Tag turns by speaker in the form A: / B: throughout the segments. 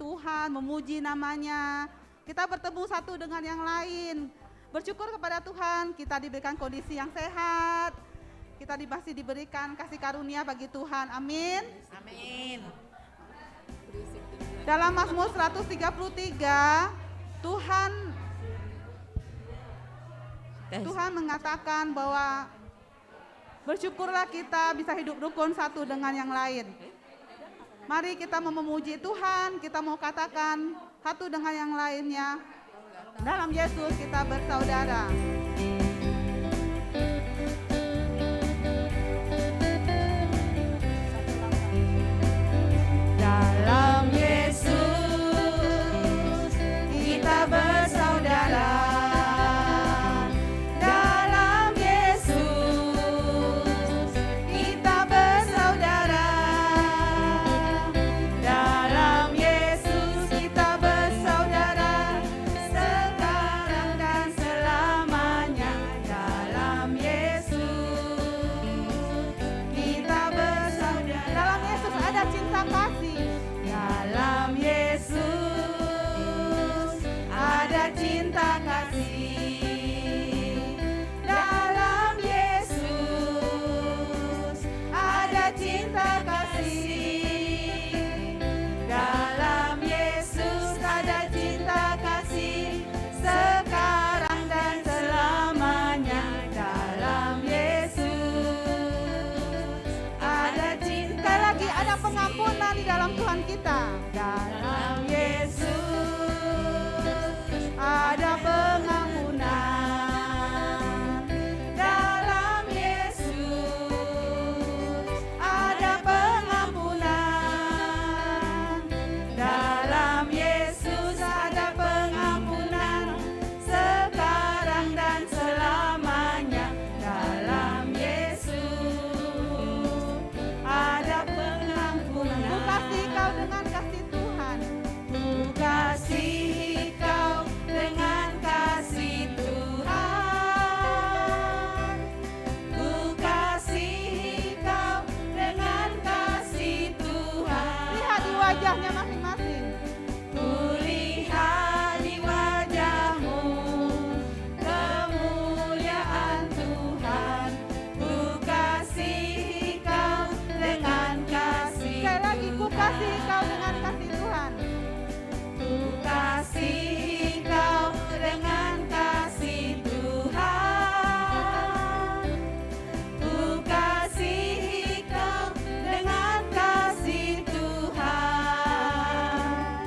A: Tuhan, memuji namanya. Kita bertemu satu dengan yang lain. Bersyukur kepada Tuhan, kita diberikan kondisi yang sehat. Kita masih diberikan kasih karunia bagi Tuhan. Amin.
B: Amin.
A: Dalam Mazmur 133, Tuhan mengatakan bahwa bersyukurlah kita bisa hidup rukun satu dengan yang lain. Mari kita mau memuji Tuhan, kita mau katakan satu dengan yang lainnya. Dalam Yesus kita bersaudara. Dalam Yesus kita bersaudara. Dalam Yesus kita bersaudara. Dalam Yesus kita bersaudara sekarang dan selamanya. Dalam Yesus kita bersaudara. Dalam Yesus ada cinta kasih. Dalam Yesus ada cinta kasih. Dalam Yesus ada cinta kasih. Dalam Yesus ada cinta kasih sekarang dan selamanya. Dalam Yesus ada cinta lagi, ada pengampunan di dalam Tuhan kita. Dalam Yesus ada pengampunan. Dalam Yesus ada pengampunan. Dalam Yesus ada pengampunan sekarang dan selamanya. Dalam Yesus ada pengampunan. Ku kasih kau dengan kasih Tuhan. Ku kasih kau dengan kasih Tuhan. Ku kasih kau dengan kasih Tuhan. Lihat di wajahnya masing-masing. Ku lihat di wajahmu kemuliaan Tuhan. Ku kasih kau dengan kasih. Sekali lagi, ku kasih kau dengan kasih Tuhan. Ku kasih kau dengan kasih Tuhan. Ku kasih kau dengan kasih Tuhan.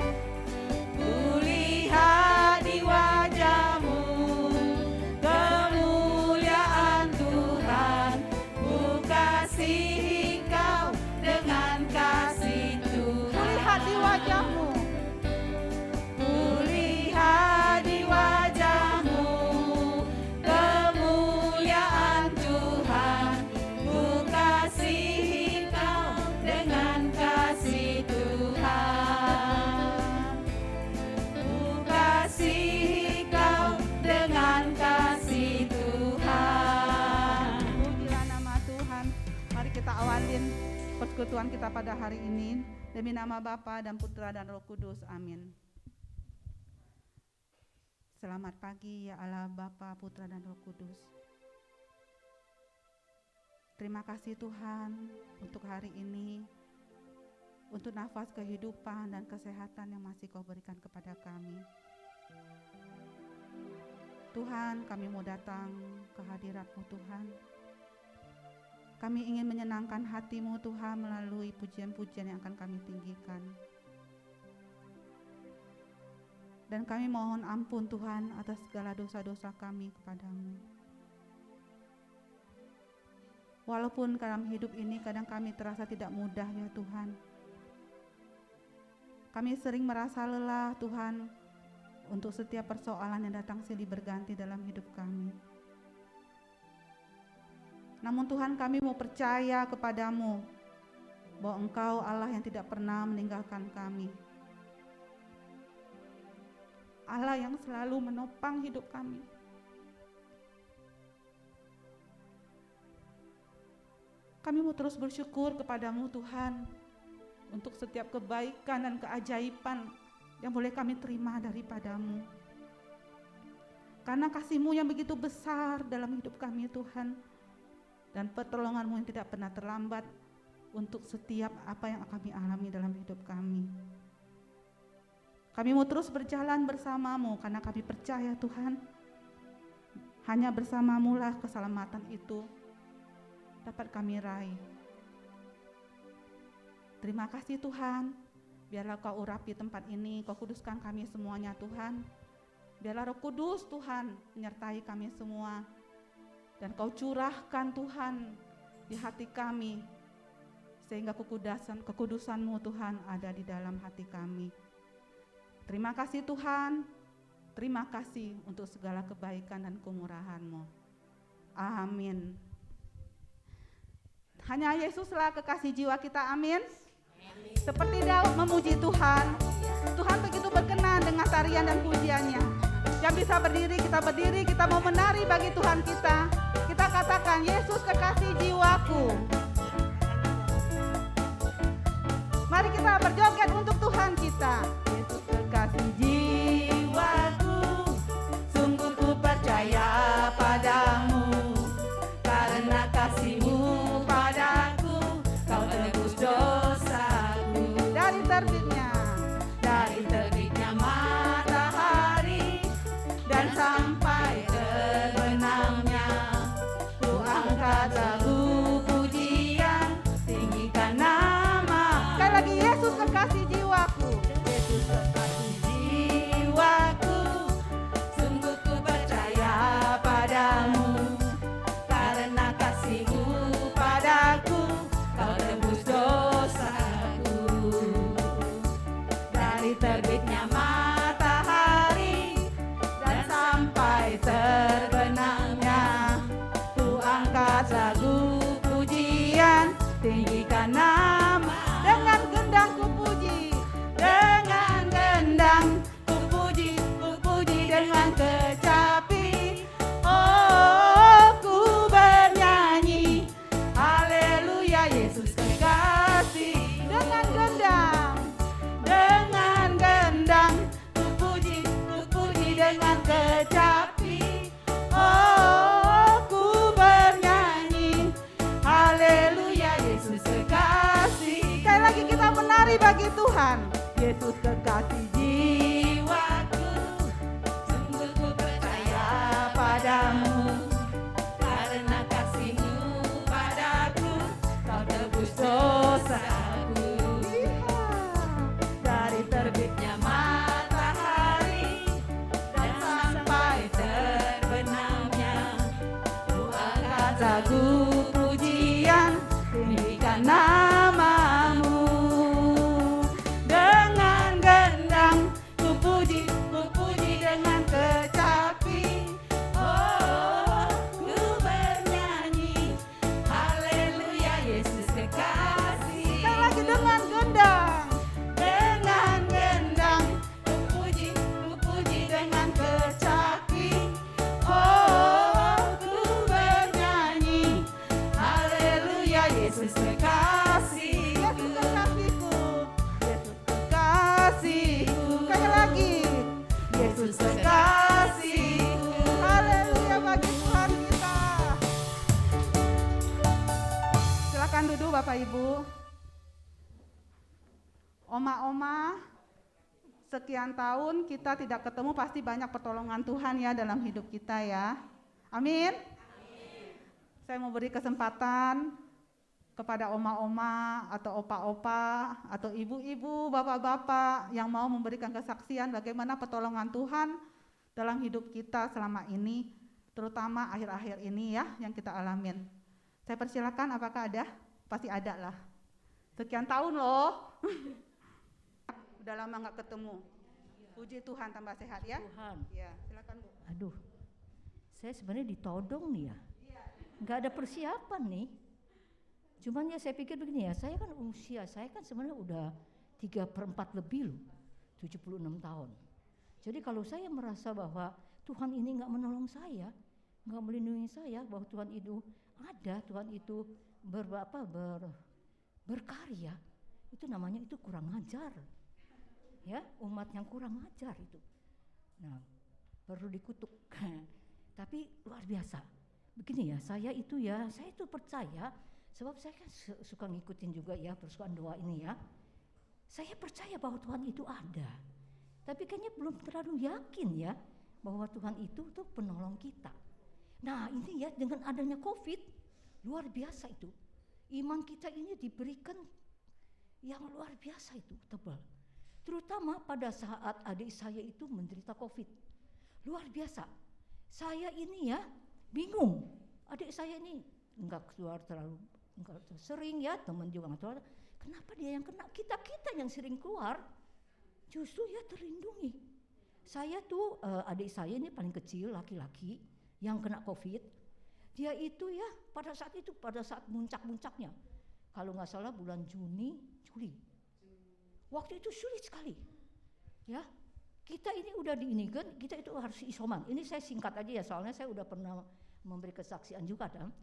A: Ku lihat di wajahmu kemuliaan Tuhan. Ku kasih kau dengan kasih Tuhan. Ku lihat di wajahmu. Ku lihat di wajahmu kemuliaan Tuhan. Ku kasih kau dengan kasih Tuhan. Ku kasih kau dengan kasih Tuhan. Pujilah nama Tuhan. Mari kita awalin persekutuan kita pada hari ini demi nama Bapa dan Putra dan Roh Kudus. Amin. Selamat pagi ya Allah, Bapa, Putra dan Roh Kudus. Terima kasih Tuhan untuk hari ini, untuk nafas kehidupan dan kesehatan yang masih Kau berikan kepada kami. Tuhan, kami mau datang ke hadirat-Mu Tuhan. Kami ingin menyenangkan hati-Mu Tuhan melalui pujian-pujian yang akan kami tinggikan. Dan kami mohon ampun Tuhan atas segala dosa-dosa kami kepadamu. Walaupun dalam hidup ini kadang kami terasa tidak mudah ya Tuhan. Kami sering merasa lelah Tuhan untuk setiap persoalan yang datang silih berganti dalam hidup kami. Namun Tuhan, kami mau percaya kepadamu bahwa Engkau Allah yang tidak pernah meninggalkan kami. Allah yang selalu menopang hidup kami. Kami mau terus bersyukur kepadamu Tuhan untuk setiap kebaikan dan keajaiban yang boleh kami terima daripada-Mu. Karena kasih-Mu yang begitu besar dalam hidup kami Tuhan, dan pertolongan-Mu yang tidak pernah terlambat untuk setiap apa yang kami alami dalam hidup kami. Kami mau terus berjalan bersama-Mu karena kami percaya Tuhan, hanya bersama-Mu lah keselamatan itu dapat kami raih. Terima kasih Tuhan, biarlah Kau urapi tempat ini, Kau kuduskan kami semuanya Tuhan. Biarlah Roh Kudus Tuhan menyertai kami semua, dan Kau curahkan Tuhan di hati kami, sehingga kekudusan-Mu Tuhan ada di dalam hati kami. Terima kasih Tuhan, terima kasih untuk segala kebaikan dan kemurahan-Mu. Amin. Hanya Yesuslah kekasih jiwa kita, amin. Seperti Daud memuji Tuhan, Tuhan begitu berkenan dengan tarian dan pujiannya. Yang bisa berdiri, kita mau menari bagi Tuhan kita. Kita katakan, Yesus kekasih jiwaku. Mari kita berjoget untuk Tuhan kita. Yesus kekasih jiwaku, sungguh ku percaya padamu. Karena kasih-Mu padaku, Kau tebus dosaku. Dari terbitnya matahari dan sampai terbenamnya, ku angkat lagu pujian, tinggikan nama. Sekali lagi, Yesus kekasih jiwaku. Yesus kekasih jiwaku, sungguh ku percaya padamu. Karena kasih-Mu padaku, Kau tebus dosaku. Dari terbitnya matahari dan sampai terbenamnya, ku angkat lagu pujian, tinggikan nama. Dengan gendang ku puji, dengan gendang ku puji dengan kecapi. Oh, ku bernyanyi, haleluya Yesus kekasih. Dengan gendang ku puji dengan kecapi. Oh, ku bernyanyi, haleluya Yesus kekasih. Sekali lagi kita menari bagi Tuhan. Yesus kekasih jiwaku, sungguh ku percaya padamu. Karena kasih-Mu padaku, Kau tebus dosaku. Dari terbitnya matahari dan sampai terbenamnya, ku angkat lagu pujian, tinggikan nama-Mu. Dengan gendang ku puji dengan kecapi. Oh, ku bernyanyi, haleluya Yesus kekasih. Sekali lagi, dengan gendang ku puji dengan kecapi. Oh, ku bernyanyi, haleluya Yesus kekasih. Yesus kekasihku, Yesus kekasihku. Sekali lagi, Yesus kekasihku. Haleluya bagi Tuhan kita. Silakan duduk Bapak Ibu. Oma-oma, sekian tahun kita tidak ketemu, pasti banyak pertolongan Tuhan ya dalam hidup kita ya. Amin. Saya mau beri kesempatan kepada oma-oma atau opa-opa atau ibu-ibu, bapak-bapak yang mau memberikan kesaksian bagaimana pertolongan Tuhan dalam hidup kita selama ini, terutama akhir-akhir ini ya yang kita alamin. Saya persilakan, apakah ada? Pasti ada lah. Sekian tahun loh. Udah lama nggak ketemu. Puji Tuhan, tambah sehat ya.
B: Tuhan.
A: Ya, silakan Bu.
B: Aduh, saya sebenarnya ditodong nih ya. Nggak ada persiapan nih. Cuman ya saya pikir begini ya, saya kan usia saya kan sebenarnya udah 3/4 lebih loh, 76 tahun. Jadi kalau saya merasa bahwa Tuhan ini nggak menolong saya, nggak melindungi saya, bahwa Tuhan itu ada, Tuhan itu berkarya, itu namanya itu kurang ajar. ya, umat yang kurang ajar itu. Nah, perlu dikutuk. Tapi luar biasa. Begini ya, saya itu percaya, sebab saya kan suka ngikutin juga ya persukaan doa ini ya. Saya percaya bahwa Tuhan itu ada. Tapi kayaknya belum terlalu yakin ya bahwa Tuhan itu tuh penolong kita. Nah, ini ya dengan adanya COVID, luar biasa itu. Iman kita ini diberikan yang luar biasa itu, tebal. Terutama pada saat adik saya itu menderita COVID. Luar biasa. Saya ini ya bingung. Adik saya ini enggak sering ya, teman juga enggak keluar. Kenapa dia yang kena? Kita yang sering keluar justru ya terlindungi. Saya tuh adik saya ini paling kecil, laki-laki yang kena COVID. Dia itu ya pada saat muncak-muncaknya, kalau nggak salah bulan Juli. Waktu itu sulit sekali, ya. Kita ini udah diinikan, kita itu harus isoman. Ini saya singkat aja ya, soalnya saya udah pernah memberi kesaksian juga kan.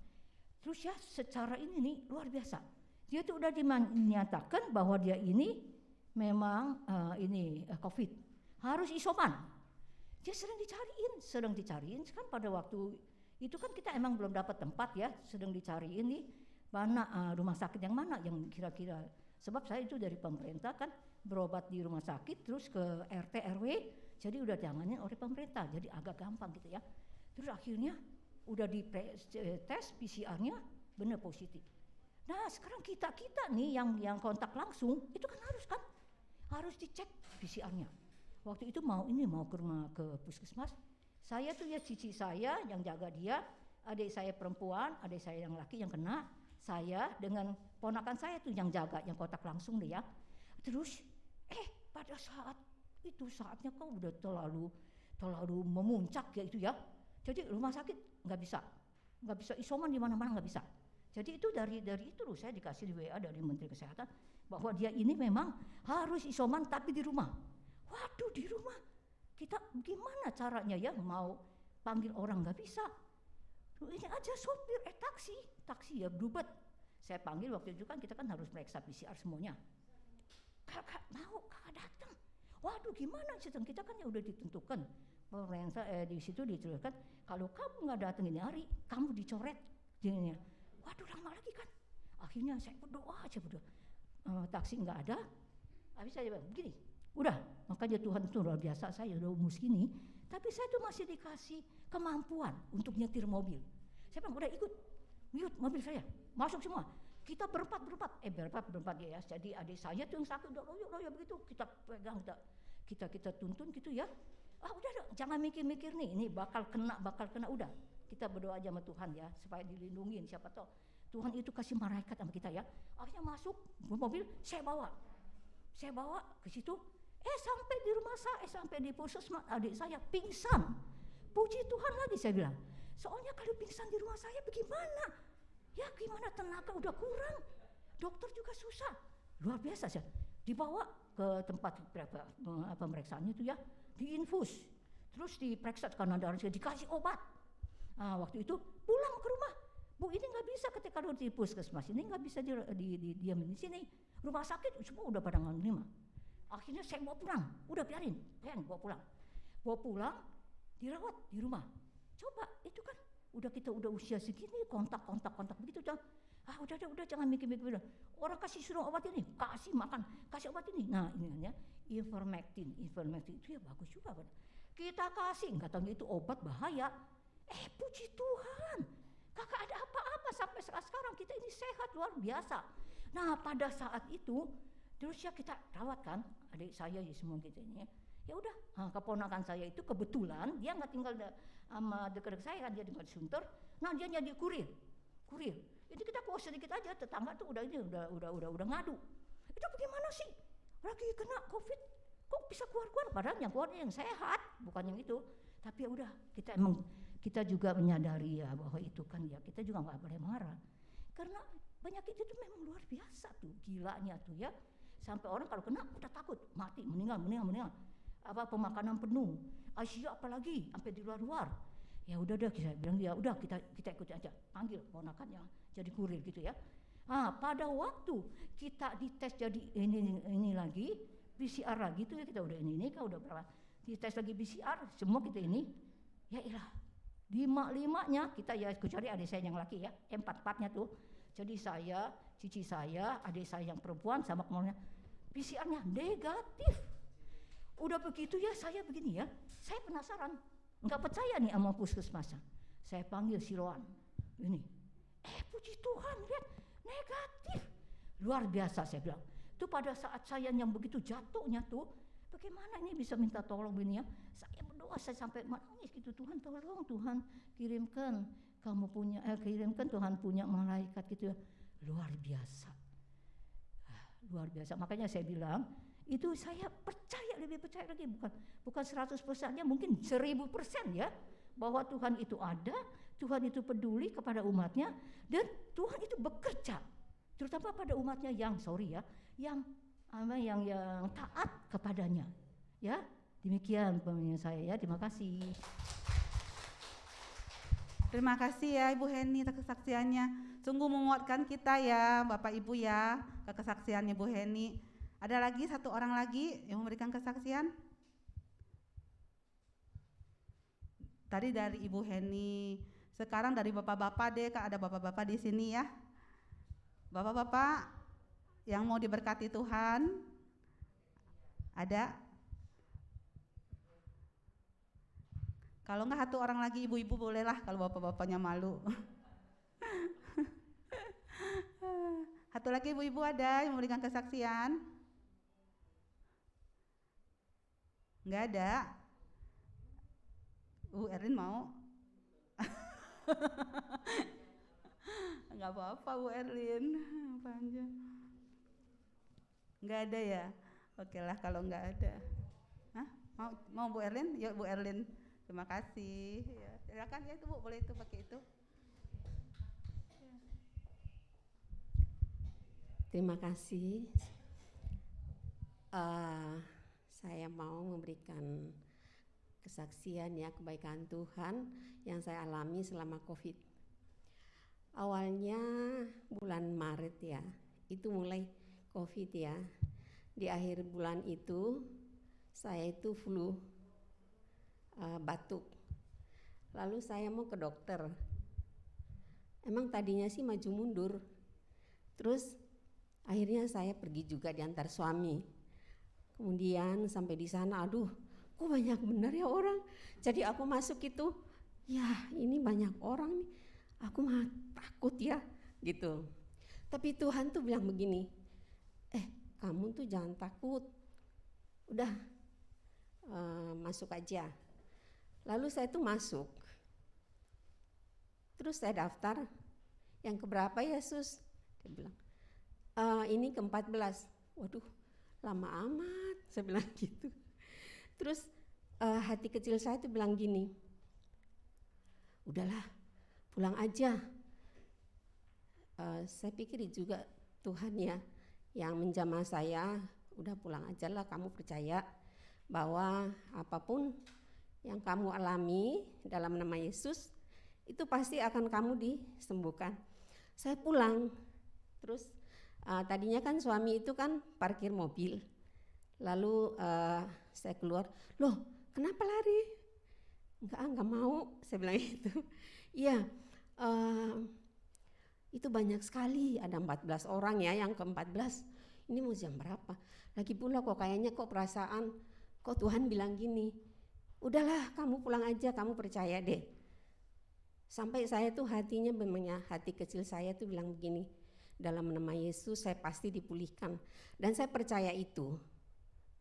B: Terus ya secara ini nih luar biasa. Dia tuh udah dinyatakan bahwa dia ini memang COVID, harus isoman. Dia sedang dicariin kan pada waktu itu kan kita emang belum dapat tempat ya, sedang dicariin nih mana rumah sakit yang mana yang kira-kira, sebab saya itu dari pemerintah kan berobat di rumah sakit terus ke RT RW, jadi udah ditanganin oleh pemerintah, jadi agak gampang gitu ya. Terus akhirnya udah di tes PCR-nya benar positif. Nah sekarang kita nih yang kontak langsung itu kan harus dicek PCR-nya. Waktu itu mau ke puskesmas, saya tuh ya cici saya yang jaga dia, adik saya perempuan, adik saya yang laki yang kena, saya dengan ponakan saya tuh yang jaga, yang kontak langsung deh ya. Terus pada saat itu saatnya kok udah terlalu memuncak ya itu ya. Jadi rumah sakit nggak bisa isoman di mana-mana, nggak bisa. Jadi itu dari itu loh saya dikasih di WA dari Menteri Kesehatan bahwa dia ini memang harus isoman tapi di rumah. Waduh, di rumah kita gimana caranya ya, mau panggil orang nggak bisa. Ini aja sopir taksi ya berubah. Saya panggil waktu itu kan kita kan harus periksa PCR semuanya. Kakak datang. Waduh gimana sih, kita kan ya udah ditentukan pemerintah di situ dituliskan kalau kamu nggak datang ini hari kamu dicoret jadinya. Waduh lama lagi kan. Akhirnya saya berdoa. Taksi nggak ada. Habis saya bilang begini, udah makanya Tuhan itu luar biasa, saya udah umur segini tapi saya tuh masih dikasih kemampuan untuk nyetir mobil. Saya bilang udah ikut mobil saya masuk semua, kita berempat ya. Jadi adik saya tuh yang sakit udah loyo begitu kita pegang, kita tuntun gitu ya. Udah jangan mikir nih ini bakal kena udah. Kita berdoa aja sama Tuhan ya supaya dilindungin, siapa tahu Tuhan itu kasih malaikat sama kita ya. Akhirnya masuk mobil, saya bawa ke situ. Sampai di rumah sampai di puskesmas adik saya pingsan. Puji Tuhan lagi saya bilang. Soalnya kalau pingsan di rumah saya bagaimana? Ya gimana, tenaga udah kurang. Dokter juga susah. Luar biasa sih. Dibawa ke tempat pemeriksaannya itu ya, diinfus. Terus diperiksa karena darahnya, dikasih obat. Waktu itu pulang ke rumah. Bu ini nggak bisa ketika di puskesmas ini nggak bisa diamin di sini. Rumah sakit semua udah pada nggak nerima. Akhirnya saya bawa pulang, udah biarin, bawa pulang, dirawat di rumah. Coba itu kan, kita udah usia segini, kontak begitu kan. Udah jangan mikir. Orang kasih suruh obat ini, kasih makan, kasih obat ini. Nah ini ya, ivermectin itu ya bagus juga. Kita kasih, nggak tahu itu obat bahaya. Puji Tuhan, kakak ada apa-apa sampai sekarang kita ini sehat luar biasa. Nah pada saat itu terus ya kita rawat kan adik saya ya semua gitu ini. Ya udah, keponakan saya itu kebetulan dia nggak tinggal sama dekat saya kan, dia tinggal di Sunter. Nah dia jadi kurir. Itu kita kok sedikit aja tetangga tuh udah ngadu. Itu bagaimana sih? Lagi kena COVID, kok bisa keluar? Padahal yang keluarnya yang sehat, bukan yang itu. Tapi ya udah, kita juga menyadari ya bahwa itu kan ya kita juga nggak boleh marah. Karena penyakit itu memang luar biasa tuh, gilanya tuh ya. Sampai orang kalau kena udah takut, mati, meninggal. Pemakanan penuh, ICU apalagi sampai di luar. Ya udah kita bilang ya udah kita ikut aja, panggil ponakannya jadi kurir gitu ya. Pada waktu kita dites jadi ini lagi PCR lagi tuh ya, kita udah ini kan udah berapa, dites lagi PCR, semua kita ini, ya ilah, 5-5-nya kita ya, kecuali adik saya yang laki ya, 4-4-nya tuh, jadi saya, cici saya, adik saya yang perempuan sama kemudian PCR-nya negatif. Udah begitu ya saya begini ya, saya penasaran, nggak percaya nih sama puskesmas. Saya panggil si Roan, ini, puji Tuhan lihat negatif, luar biasa saya bilang. Itu pada saat saya yang begitu jatuhnya tuh, bagaimana ini bisa minta tolong ini ya? Saya berdoa, saya sampai menangis gitu, Tuhan tolong, Tuhan kirimkan kamu punya, kirimkan Tuhan punya malaikat gitu ya, luar biasa, luar biasa. Makanya saya bilang itu saya percaya, lebih percaya lagi, bukan 100%-nya, mungkin 1000% ya, bahwa Tuhan itu ada, Tuhan itu peduli kepada umatnya, dan Tuhan itu bekerja, terutama pada umatnya yang yang taat kepadanya. Ya, demikian pemimpin saya ya, terima kasih.
A: Terima kasih ya Ibu Heni atas kesaksiannya. Sungguh menguatkan kita ya Bapak Ibu ya, kesaksiannya Bu Heni. Ada lagi satu orang lagi yang memberikan kesaksian? Tadi dari Ibu Heni, sekarang dari Bapak-bapak deh, Kak, ada Bapak-bapak di sini ya. Bapak-bapak yang mau diberkati Tuhan, ada? Kalau enggak satu orang lagi ibu-ibu bolehlah, kalau bapak-bapaknya malu. Satu lagi ibu-ibu ada yang memberikan kesaksian? Enggak ada? Erlin mau? Enggak apa-apa Bu Erlin, panjang. Enggak ada ya? Oke lah kalau enggak ada. Hah? Mau Bu Erlin? Yuk Bu Erlin. Terima kasih. Ya, silakan ya itu Bu, boleh itu pakai itu.
C: Terima kasih. Saya mau memberikan kesaksian ya, kebaikan Tuhan yang saya alami selama COVID. Awalnya bulan Maret ya, itu mulai COVID ya. Di akhir bulan itu saya itu flu, batuk. Lalu saya mau ke dokter. Emang tadinya sih maju mundur. Terus akhirnya saya pergi juga diantar suami. Kemudian sampai di sana, aduh, kok banyak benar ya orang. Jadi aku masuk itu, ya ini banyak orang nih. Aku mah takut ya, gitu. Tapi Tuhan tuh bilang begini, kamu tuh jangan takut. Udah, masuk aja. Lalu saya tuh masuk, terus saya daftar, yang keberapa ya Sus? Dia bilang, ini ke-14. Waduh, lama amat, saya bilang gitu. Terus hati kecil saya tuh bilang gini, udahlah pulang aja. Saya pikir juga Tuhan ya yang menjamah saya, udah pulang aja lah, kamu percaya bahwa apapun yang kamu alami dalam nama Yesus itu pasti akan kamu disembuhkan. Saya pulang, terus tadinya kan suami itu kan parkir mobil, lalu saya keluar, loh kenapa lari? Enggak mau, saya bilang gitu. Iya, itu banyak sekali, ada 14 orang ya, yang ke-14 ini mau jam berapa? Lagi pula kok kayaknya kok perasaan, kok Tuhan bilang gini, udahlah kamu pulang aja, kamu percaya deh. Sampai saya tuh hatinya memangnya, hati kecil saya tuh bilang begini, dalam nama Yesus saya pasti dipulihkan. Dan saya percaya itu.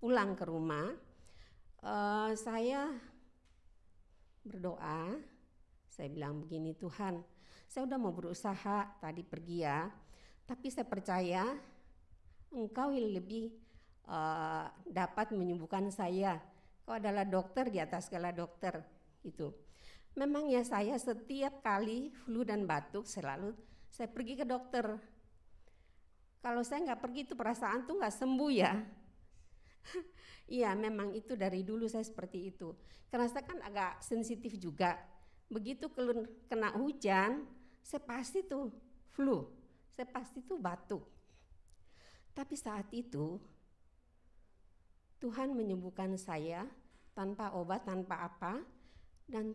C: Pulang ke rumah, saya berdoa, saya bilang begini, Tuhan saya udah mau berusaha tadi pergi ya, tapi saya percaya Engkau yang lebih dapat menyembuhkan saya. Kau adalah dokter di atas segala dokter gitu. Memang ya saya setiap kali flu dan batuk selalu saya pergi ke dokter. Kalau saya nggak pergi itu perasaan tuh nggak sembuh ya. Iya memang itu dari dulu saya seperti itu. Karena saya kan agak sensitif juga. Begitu kena hujan, saya pasti tuh flu, saya pasti tuh batuk. Tapi saat itu Tuhan menyembuhkan saya tanpa obat, tanpa apa, dan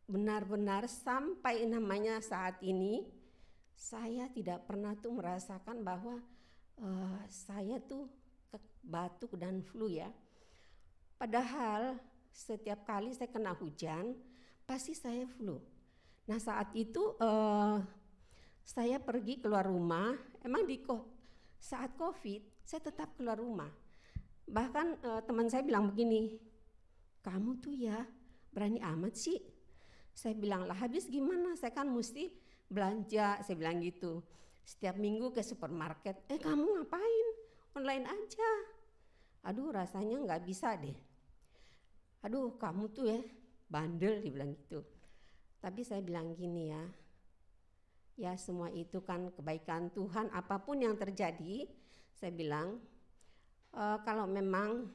C: benar-benar sampai namanya saat ini saya tidak pernah tuh merasakan bahwa saya tuh batuk dan flu ya. Padahal setiap kali saya kena hujan pasti saya flu. Nah saat itu saya pergi keluar rumah, emang saat COVID saya tetap keluar rumah. Bahkan teman saya bilang begini, kamu tuh ya berani amat sih. Saya bilang, lah habis gimana, saya kan mesti belanja, saya bilang gitu. Setiap minggu ke supermarket, kamu ngapain? Online aja. Aduh rasanya gak bisa deh. Aduh kamu tuh ya bandel, dibilang gitu. Tapi saya bilang gini ya semua itu kan kebaikan Tuhan, apapun yang terjadi, saya bilang kalau memang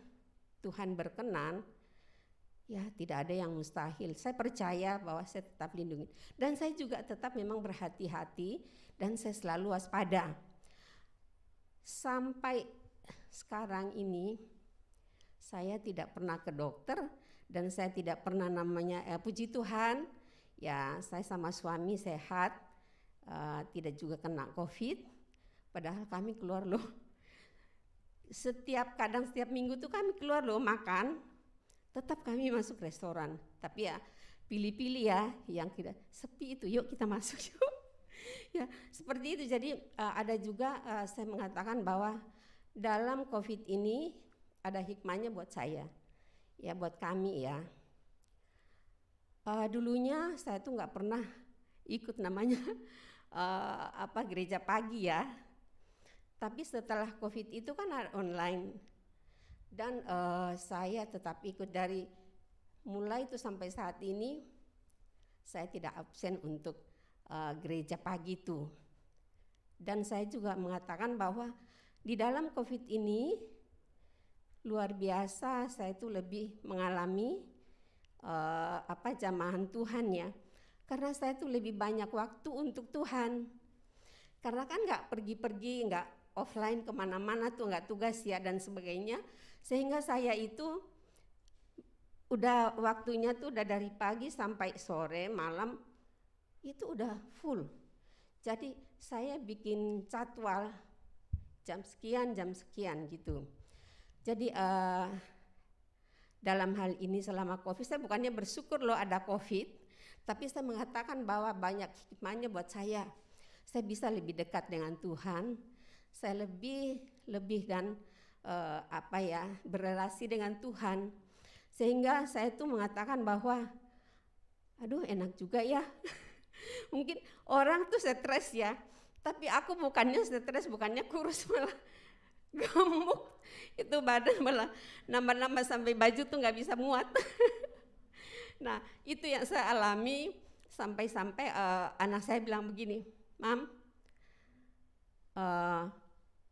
C: Tuhan berkenan, ya tidak ada yang mustahil. Saya percaya bahwa saya tetap lindungi. Dan saya juga tetap memang berhati-hati dan saya selalu waspada. Sampai sekarang ini saya tidak pernah ke dokter dan saya tidak pernah namanya puji Tuhan, ya saya sama suami sehat, tidak juga kena COVID. Padahal kami keluar loh. Setiap minggu tuh kami keluar loh makan. Tetap kami masuk restoran, tapi ya pilih-pilih ya yang tidak sepi itu, yuk kita masuk yuk. Ya seperti itu. Jadi ada juga saya mengatakan bahwa dalam COVID ini ada hikmahnya buat saya, ya buat kami ya. Dulunya saya tuh nggak pernah ikut namanya gereja pagi ya. Tapi setelah COVID itu kan online. Dan saya tetap ikut dari mulai itu sampai saat ini, saya tidak absen untuk gereja pagi itu. Dan saya juga mengatakan bahwa di dalam COVID ini luar biasa, saya itu lebih mengalami jamahan Tuhan ya. Karena saya itu lebih banyak waktu untuk Tuhan. Karena kan nggak pergi-pergi, nggak offline kemana-mana tuh, nggak tugas ya dan sebagainya. Sehingga saya itu udah waktunya tuh udah dari pagi sampai sore, malam itu udah full. Jadi saya bikin jadwal jam sekian gitu. Jadi dalam hal ini selama COVID, saya bukannya bersyukur loh ada COVID, tapi saya mengatakan bahwa banyak hikmahnya buat saya. Saya bisa lebih dekat dengan Tuhan, saya lebih dan berrelasi dengan Tuhan, sehingga saya tuh mengatakan bahwa aduh enak juga ya. Mungkin orang tuh stres ya, tapi aku bukannya stres, bukannya kurus, malah gemuk, itu badan malah nambah-nambah sampai baju tuh nggak bisa muat. Nah itu yang saya alami sampai anak saya bilang begini, Mam,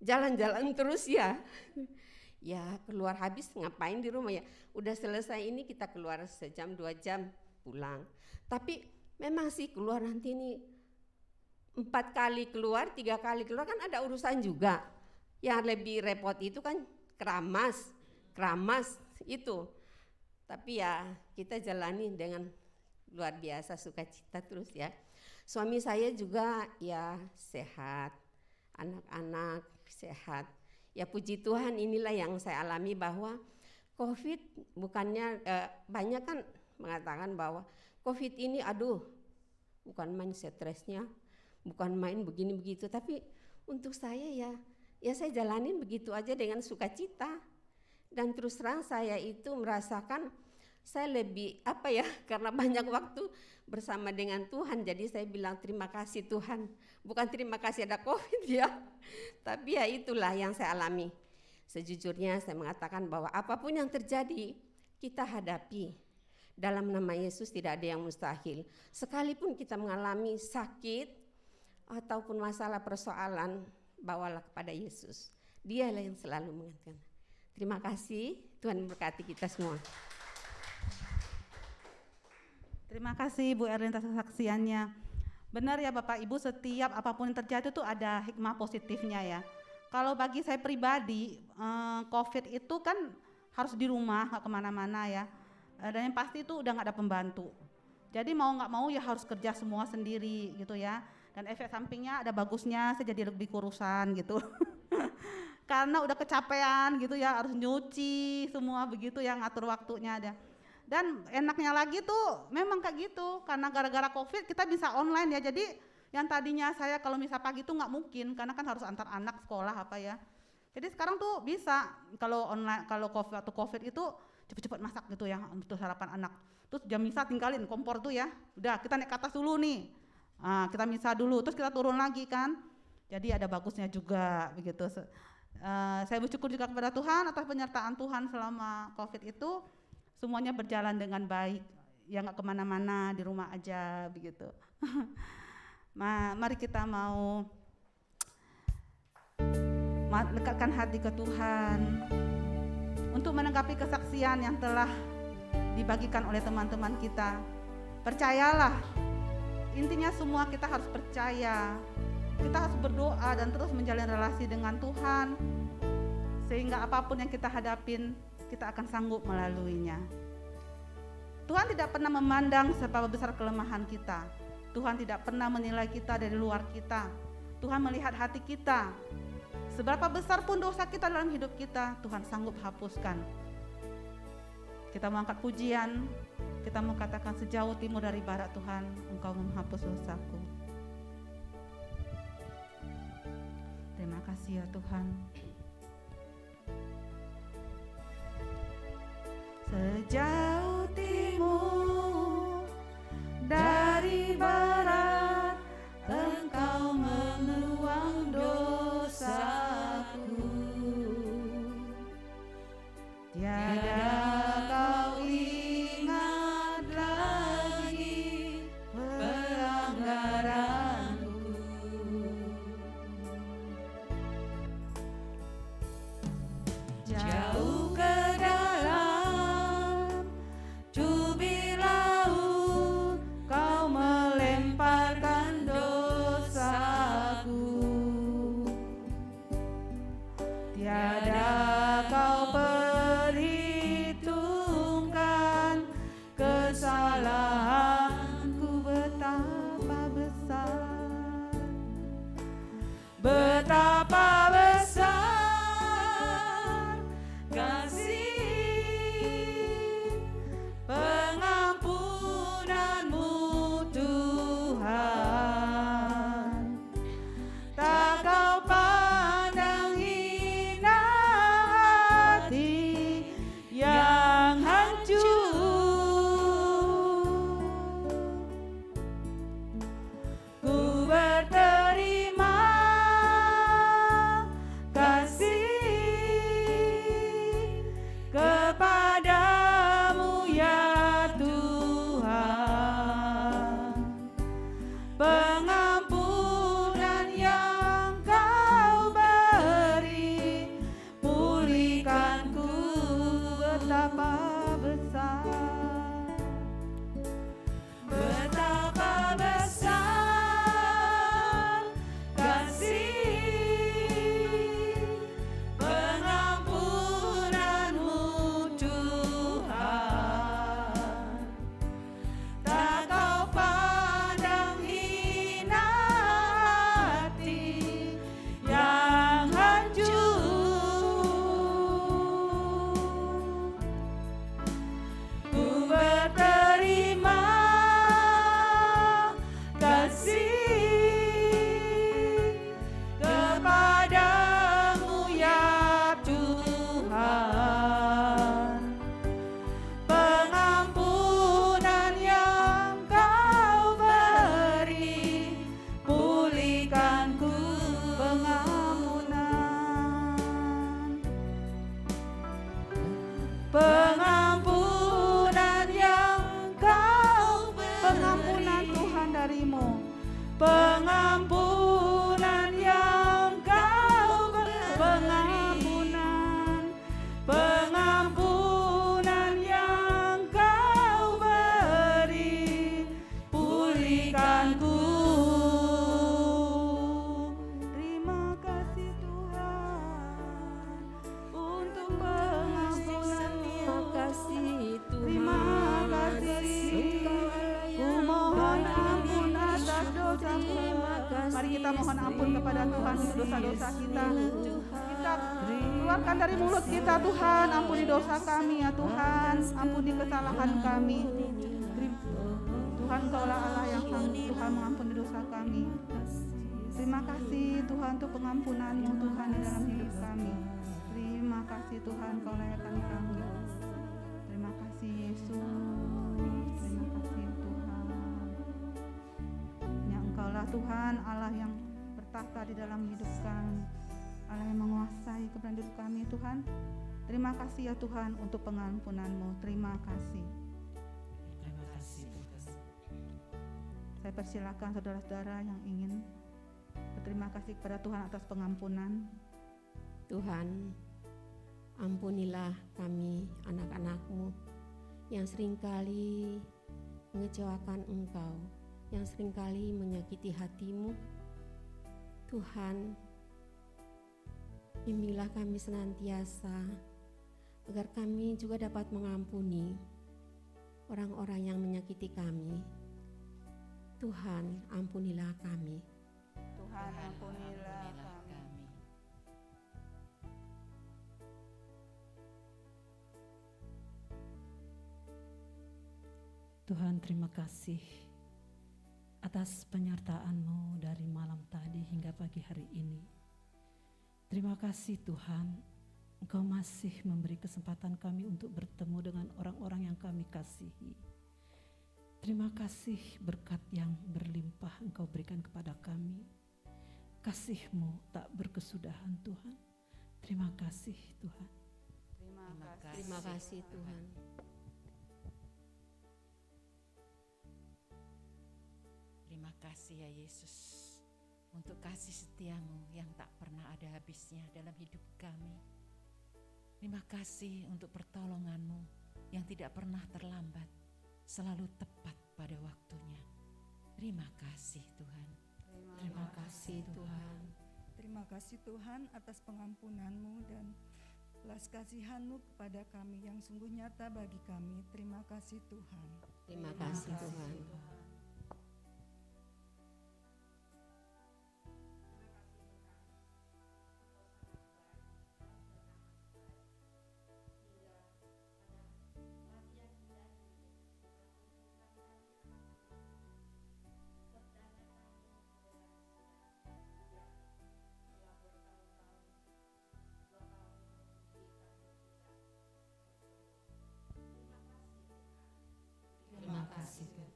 C: jalan-jalan terus ya. Ya keluar habis ngapain di rumah ya. Udah selesai ini kita keluar sejam 2 jam pulang. Tapi memang sih keluar nanti ini 4 kali keluar, 3 kali keluar kan ada urusan juga. Yang lebih repot itu kan keramas itu. Tapi ya kita jalani dengan luar biasa sukacita terus ya. Suami saya juga ya sehat, anak-anak sehat. Ya puji Tuhan, inilah yang saya alami bahwa COVID bukannya banyak kan mengatakan bahwa COVID ini aduh bukan main stresnya, bukan main begini begitu, tapi untuk saya ya saya jalanin begitu aja dengan sukacita. Dan terus terang saya itu merasakan saya lebih karena banyak waktu bersama dengan Tuhan, jadi saya bilang terima kasih Tuhan, bukan terima kasih ada COVID ya, tapi ya itulah yang saya alami. Sejujurnya saya mengatakan bahwa apapun yang terjadi kita hadapi, dalam nama Yesus tidak ada yang mustahil. Sekalipun kita mengalami sakit ataupun masalah persoalan, bawalah kepada Yesus, Dialah yang selalu mengingatkan. Terima kasih, Tuhan memberkati kita semua.
A: Terima kasih Bu Erlin atas kesaksiannya. Benar ya Bapak Ibu, setiap apapun yang terjadi itu ada hikmah positifnya ya. Kalau bagi saya pribadi, COVID itu kan harus di rumah, nggak kemana-mana ya. Dan yang pasti itu udah nggak ada pembantu. Jadi mau nggak mau ya harus kerja semua sendiri gitu ya. Dan efek sampingnya ada bagusnya, saya jadi lebih kurusan gitu. Karena udah kecapean gitu ya, harus nyuci semua begitu ya, ngatur waktunya ada. Dan enaknya lagi tuh memang kayak gitu, karena gara-gara COVID kita bisa online ya. Jadi yang tadinya saya kalau misal pagi tuh nggak mungkin, karena kan harus antar anak sekolah apa ya. Jadi sekarang tuh bisa kalau online, kalau waktu COVID itu cepet-cepet masak gitu ya untuk sarapan anak. Terus jam misa tinggalin kompor tuh ya, udah kita naik ke atas dulu nih, kita misa dulu, terus kita turun lagi kan. Jadi ada bagusnya juga begitu. Saya bersyukur juga kepada Tuhan atas penyertaan Tuhan selama COVID itu, semuanya berjalan dengan baik, ya nggak kemana-mana, di rumah aja begitu. Mari kita mau dekatkan hati ke Tuhan untuk menanggapi kesaksian yang telah dibagikan oleh teman-teman kita. Percayalah, intinya semua kita harus percaya, kita harus berdoa dan terus menjalin relasi dengan Tuhan, sehingga apapun yang kita hadapin, kita akan sanggup melaluinya. Tuhan tidak pernah memandang seberapa besar kelemahan kita. Tuhan tidak pernah menilai kita dari luar kita. Tuhan melihat hati kita. Seberapa besar pun dosa kita dalam hidup kita, Tuhan sanggup hapuskan. Kita mau angkat pujian, kita mau katakan sejauh timur dari barat, Tuhan, Engkau menghapus dosaku. Terima kasih ya Tuhan. Sejauh timur dari barat, Engkau membuang dosaku. Tiada kau ingat lagi pelanggaranku. Jauh ke dalam tubir laut, kau melemparkan dosaku. Tiada kau perhitungkan kesalahanku, betapa besar, betapa besar kasih pengampunanmu Tuhan. Tak kau pandang hina hati yang hancur. Ku berterima kasih kepadamu ya Tuhan. Pengampunan yang kau beri, pulihkanku, betapa besar, betapa besar kasih pengampunanmu Tuhan. Tak kau pandang hina hati yang hancur. Ku berterima kasih kepadamu ya Tuhan. Pengampunan yang kau beri, pulihkanku, pengampunan yang kau beri, pengampunan Tuhan darimu, pengampunan yang kau beri, pengampunan yang kau beri, pulihkanku. Terima kasih Tuhan untuk pengampunan kita mohon ampun kepada Tuhan untuk dosa-dosa kita. Kita keluarkan dari mulut kita, Tuhan, ampuni dosa kami ya Tuhan, ampuni kesalahan kami. Tuhan, Engkaulah Allah yang sanggup Tuhan mengampuni dosa kami. Terima kasih Tuhan untuk pengampunan-Mu Tuhan di dalam hidup kami. Terima kasih Tuhan, Kau layakkan kami. Terima kasih Yesus. Terima kasih Tuhan. Ya Engkaulah Tuhan Allah yang bertahta di dalam hidup kami, Allah yang menguasai kebenaran hidup kami Tuhan. Terima kasih ya Tuhan untuk pengampunan-Mu. Terima kasih.
D: Terima kasih Tuhan.
A: Saya persilakan saudara-saudara yang ingin berterima kasih kepada Tuhan atas pengampunan.
C: Tuhan, ampunilah kami anak-anak-Mu yang seringkali mengecewakan Engkau, yang seringkali menyakiti hati-Mu. Tuhan, bimbinglah kami senantiasa agar kami juga dapat mengampuni orang-orang yang menyakiti kami. Tuhan, ampunilah kami.
A: Tuhan, ampunilah kami.
D: Tuhan, terima kasih atas penyertaan-Mu dari malam tadi hingga pagi hari ini. Terima kasih Tuhan, Engkau masih memberi kesempatan kami untuk bertemu dengan orang-orang yang kami kasihi. Terima kasih berkat yang berlimpah Engkau berikan kepada kami. Kasih-Mu tak berkesudahan Tuhan. Terima kasih Tuhan.
C: Terima kasih Tuhan.
E: Terima kasih ya Yesus untuk kasih setia-Mu yang tak pernah ada habisnya dalam hidup kami. Terima kasih untuk pertolongan-Mu yang tidak pernah terlambat, selalu tepat pada waktunya. Terima kasih Tuhan.
C: Terima kasih Tuhan.
F: Terima kasih Tuhan atas pengampunan-Mu dan belas kasihan-Mu kepada kami yang sungguh nyata bagi kami. Terima kasih Tuhan.
C: Terima kasih Tuhan. Terima kasih Tuhan.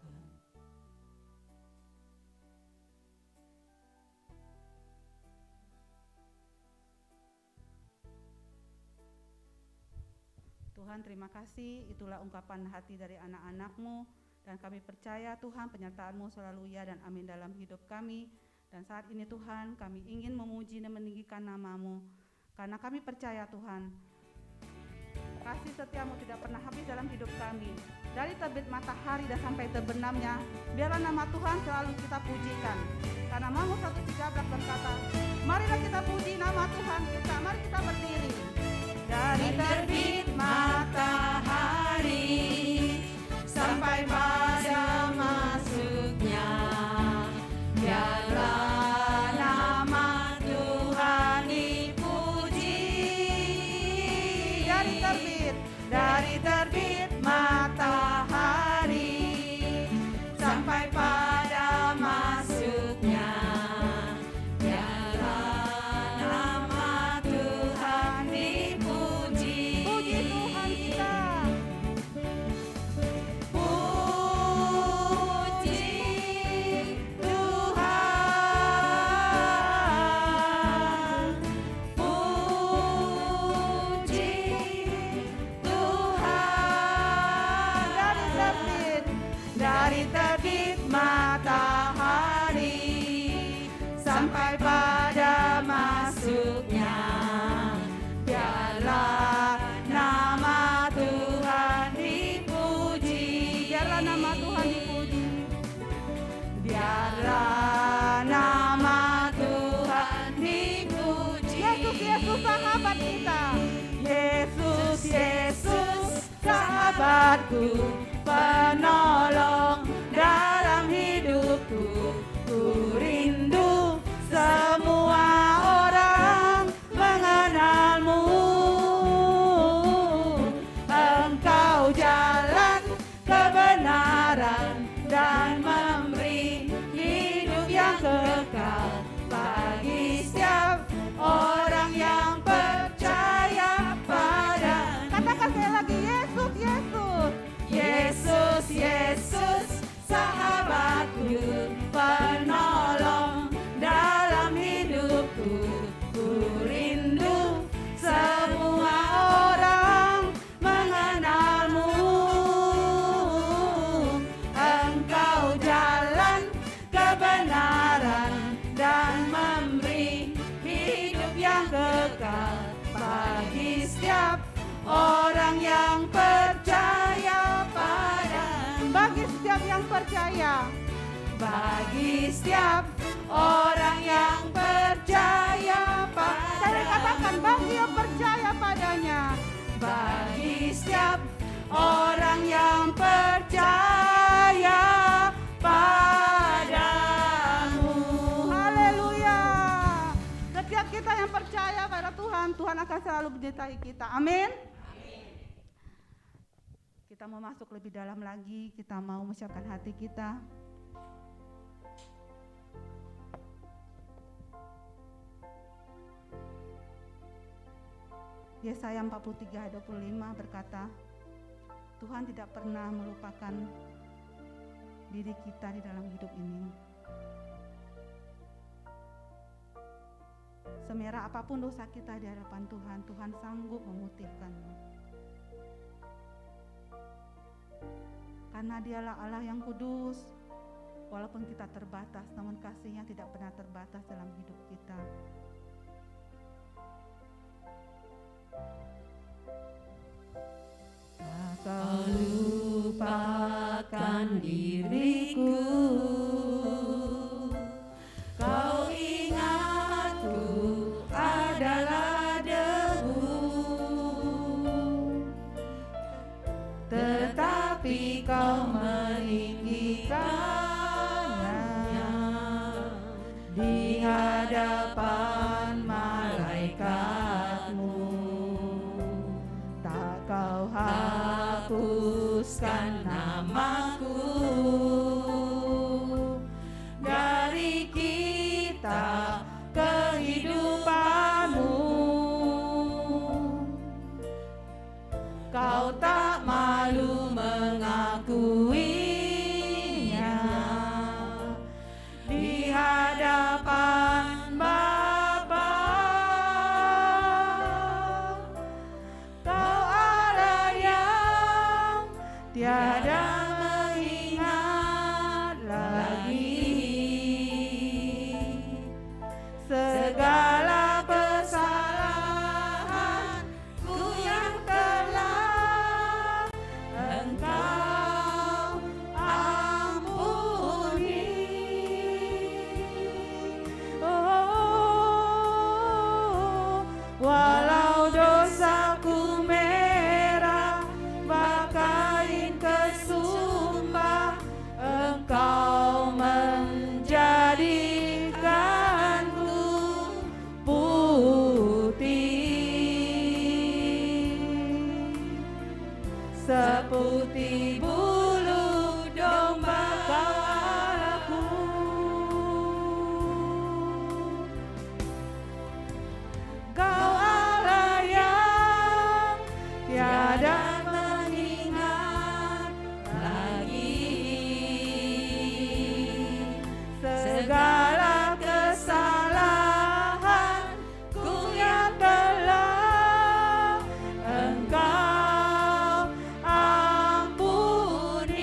A: Tuhan, terima kasih. Itulah ungkapan hati dari anak-anak-Mu, dan kami percaya Tuhan penyertaan-Mu selalu ya dan amin dalam hidup kami. Dan saat ini Tuhan, kami ingin memuji dan meninggikan nama-Mu, karena kami percaya Tuhan, kasih setia-Mu tidak pernah habis dalam hidup kami. Dari terbit matahari dan sampai terbenamnya, biarlah nama Tuhan selalu kita pujikan. Karena Mazmur 113 berkata, marilah kita puji nama Tuhan kita, mari kita berdiri. Dari terbit matahari sampai pada masuknya, biarlah nama Tuhan dipuji. Dari terbit matahari sampai pada masuknya, biarlah nama Tuhan dipuji. Puji Tuhan kita. Puji Tuhan. Puji dari terbit matahari sampai pada masuknya, biarlah nama Tuhan dipuji. Biarlah nama Tuhan dipuji. Biarlah nama Tuhan dipuji. Yesus, Yesus sahabat kita. Yesus, Yesus sahabatku, penolong dalam hidupku. Ku rindu percaya, bagi setiap orang yang percaya pada. Saya katakan bagi yang percaya padanya, bagi setiap orang yang percaya padamu. Haleluya. Setiap kita yang percaya pada Tuhan, Tuhan akan selalu menyertai kita. Amin. Kita mau masuk lebih dalam lagi, kita mau menyiapkan hati kita. Yesaya 43 ayat 25 berkata, Tuhan tidak pernah melupakan diri kita di dalam hidup ini. Semerah apapun dosa kita di hadapan Tuhan, Tuhan sanggup memutihkannya. Karena Dialah Allah yang kudus, walaupun kita terbatas, namun kasih-Nya tidak pernah terbatas dalam hidup kita. Tak kau lupakan diriku, kau ingatku adalah debu, tetapi kau meninggikannya di hadapan malaikatmu. Tak kau hapuskan namaku dari kitab kehidupanmu. Kau tak malu mengakuinya di hadapan Bapa. Kau Allah yang tiada mengingat lagi segala kesalahanku yang telah Engkau ampuni. Oh, walau dosaku merah bakain kesumpah, Engkau menjadikanku putih seputih bulu domba. Kau Allahku, Kau Allah yang tiada mengingat lagi segala kesalahanku yang telah Engkau ampuni.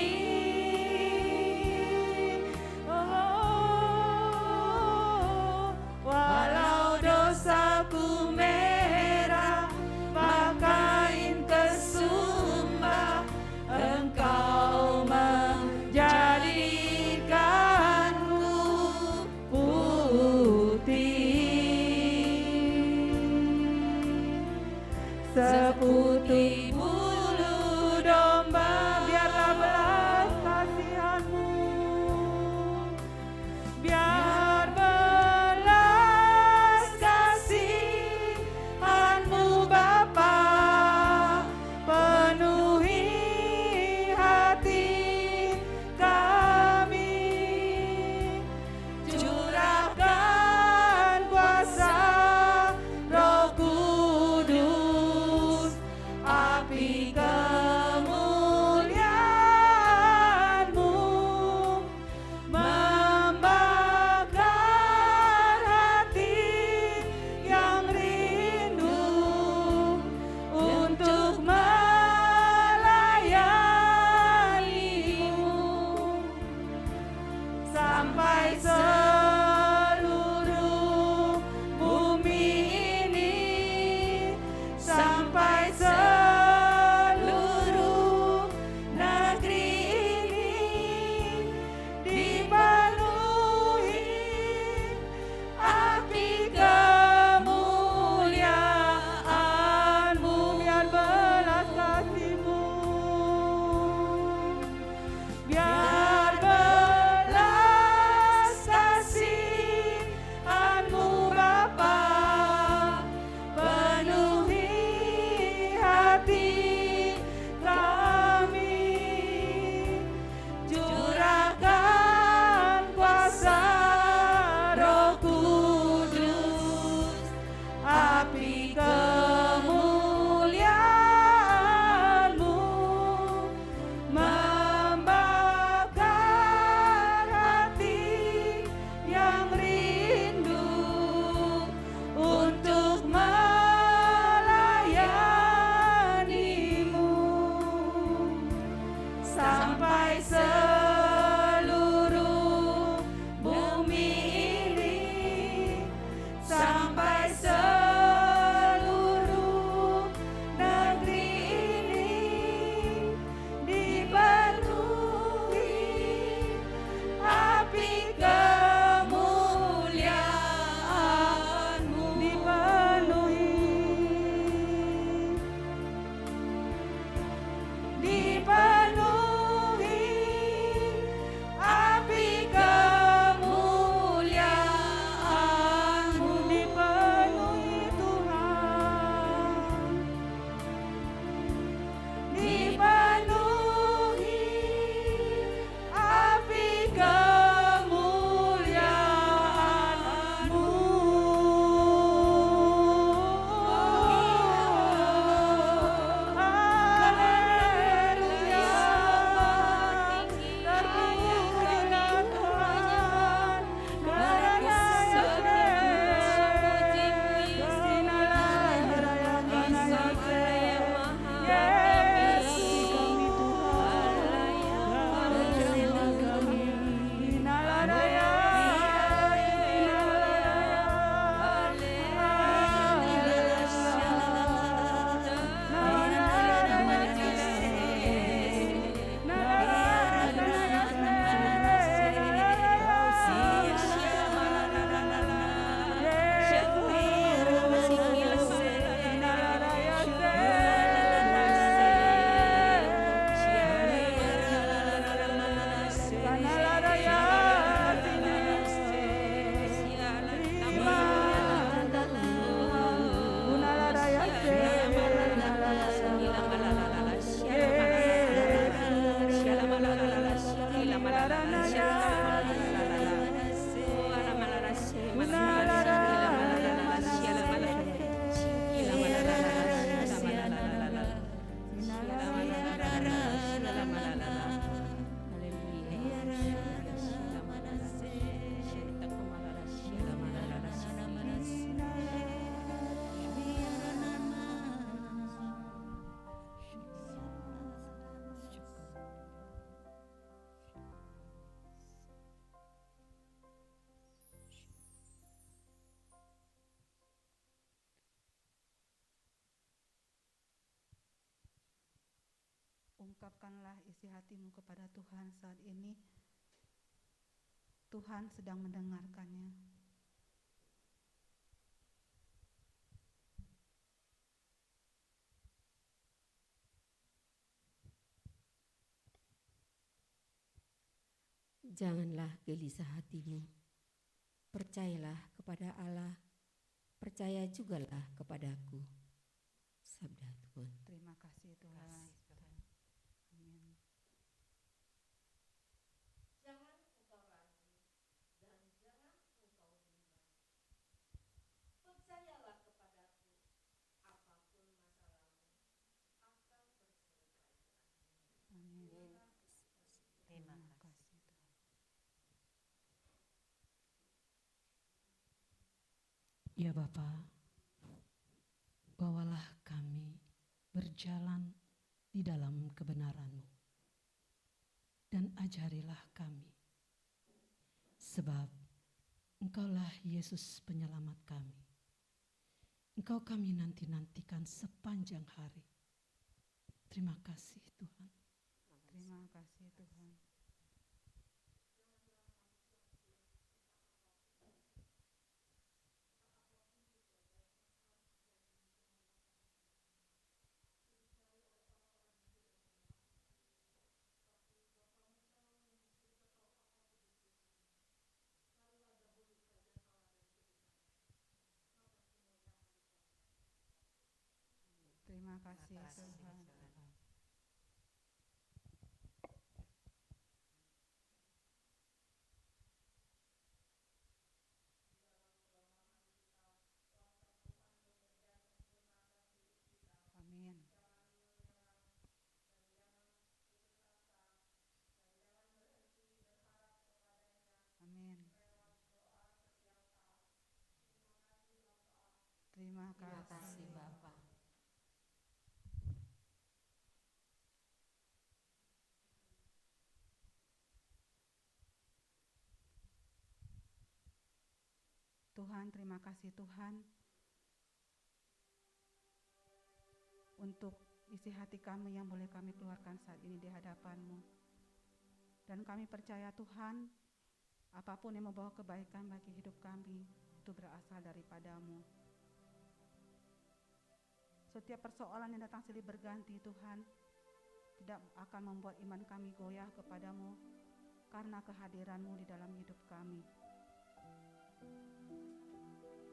A: sampai seluruh bumi ini, sampai seluruh negeri ini dipenuhi api kemuliaan-Mu, dipenuhi api kemuliaan-Mu, dipenuhi Tuhan, dipenuhi api kemuliaan-Mu. Haleluya, terpujilah Tuhan, karena ungkapkanlah isi hatimu kepada Tuhan saat ini. Tuhan sedang mendengarkannya.
C: Janganlah gelisah hatimu. Percayalah kepada Allah, percaya jugalah kepadaku. Sabda Tuhan.
A: Terima kasih Tuhan. Amin.
B: Jangan engkau ragu dan jangan engkau bimbang. Percayalah kepadaku, apapun masalahmu akan terselesai.
A: Amin.
E: Terima
A: Terima
E: kasih.
A: kasih Tuhan.
D: Ya Bapa, bawalah kami berjalan di dalam kebenaran-Mu dan ajarilah kami, sebab Engkaulah Yesus penyelamat kami. Engkau kami nanti-nantikan sepanjang hari. Terima kasih Tuhan.
A: Terima kasih Tuhan. Terima kasih Tuhan. Amin. Amin. Terima
C: Terima kasih
A: kasih.
C: Bapak.
A: Tuhan, terima kasih Tuhan untuk isi hati kami yang boleh kami keluarkan saat ini di hadapan-Mu. Dan kami percaya Tuhan, apapun yang membawa kebaikan bagi hidup kami, itu berasal daripada-Mu. Setiap persoalan yang datang silih berganti Tuhan, tidak akan membuat iman kami goyah kepadamu karena kehadiran-Mu di dalam hidup kami.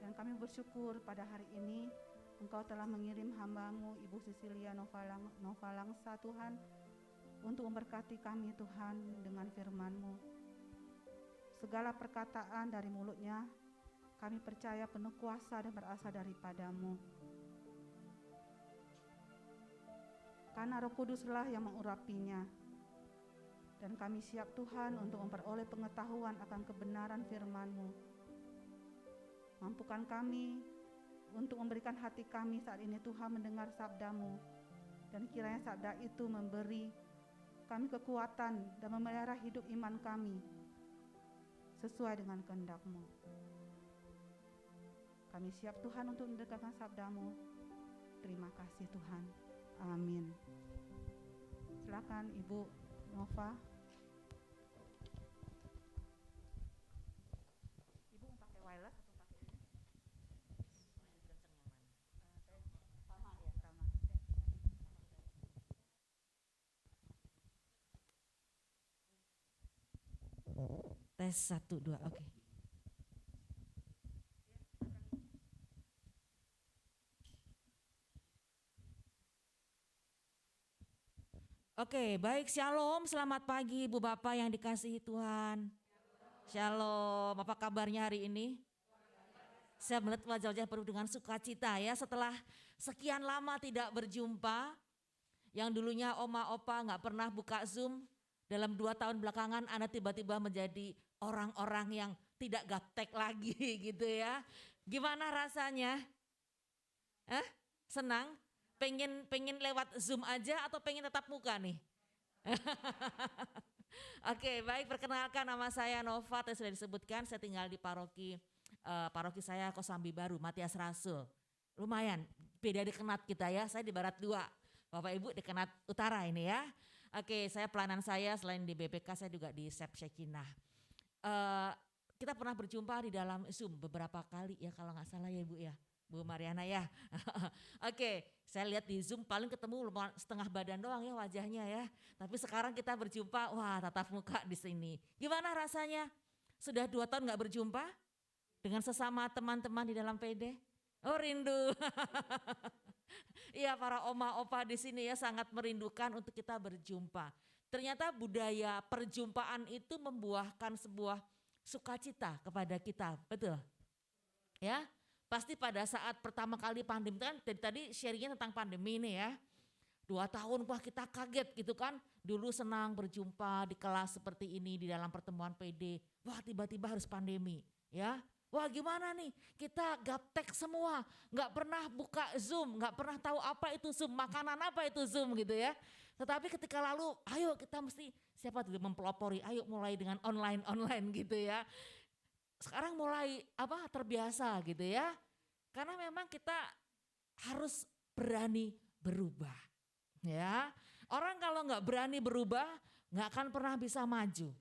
A: Dan kami bersyukur pada hari ini Engkau telah mengirim hamba-Mu Ibu Sisilia Nova Langsa Tuhan untuk memberkati kami Tuhan dengan firman-Mu. Segala perkataan dari mulutnya kami percaya penuh kuasa dan berasal daripada-Mu. Karena Roh Kuduslah yang mengurapinya. Dan kami siap Tuhan untuk memperoleh pengetahuan akan kebenaran firman-Mu. Mampukan kami untuk memberikan hati kami saat ini Tuhan mendengar sabda-Mu. Dan kiranya sabda itu memberi kami kekuatan dan memelihara hidup iman kami sesuai dengan kehendak-Mu. Kami siap Tuhan untuk mendengarkan sabda-Mu. Terima kasih Tuhan. Amin. Silakan Ibu Nova. Ibu mau pakai wireless atau pakai ini? Sama ya, sama.
E: Tes 1, 2, oke. Oke, baik, shalom, selamat pagi Ibu Bapak yang dikasihi Tuhan. Shalom, apa kabarnya hari ini? Saya melihat wajah-wajah penuh dengan sukacita ya, setelah sekian lama tidak berjumpa, yang dulunya oma opa nggak pernah buka Zoom, dalam 2 tahun belakangan Anda tiba-tiba menjadi orang-orang yang tidak gaptek lagi gitu ya. Gimana rasanya? Senang? Pengen lewat Zoom aja atau pengen tetap muka nih? Oke, baik, perkenalkan nama saya Nova, tadi sudah disebutkan, saya tinggal di paroki saya Kosambi Baru, Matias Rasul. Lumayan, beda dikenat kita ya, saya di Barat 2, Bapak Ibu di Kenat Utara ini ya. Oke, saya pelayanan saya selain di BPK, saya juga di SEP Shekinah. Kita pernah berjumpa di dalam Zoom beberapa kali ya kalau nggak salah ya Ibu ya. Bu Mariana ya. Oke, saya lihat di Zoom paling ketemu setengah badan doang ya wajahnya ya. Tapi sekarang kita berjumpa, wah tatap muka di sini. Gimana rasanya? Sudah 2 tahun gak berjumpa dengan sesama teman-teman di dalam PD? Oh rindu. Iya, para oma opa di sini ya sangat merindukan untuk kita berjumpa. Ternyata budaya perjumpaan itu membuahkan sebuah sukacita kepada kita, betul? Ya. Pasti pada saat pertama kali pandemi kan tadi sharingnya tentang pandemi ini ya. 2 tahun wah kita kaget gitu kan. Dulu senang berjumpa di kelas seperti ini di dalam pertemuan PD. Wah tiba-tiba harus pandemi ya. Wah gimana nih kita gaptek semua. Gak pernah buka Zoom, gak pernah tahu apa itu Zoom, makanan apa itu Zoom gitu ya. Tetapi ketika lalu ayo kita mesti siapa tuh mempelopori, ayo mulai dengan online gitu ya. Sekarang mulai terbiasa gitu ya. Karena memang kita harus berani berubah. Ya. Orang kalau nggak berani berubah nggak akan pernah bisa maju.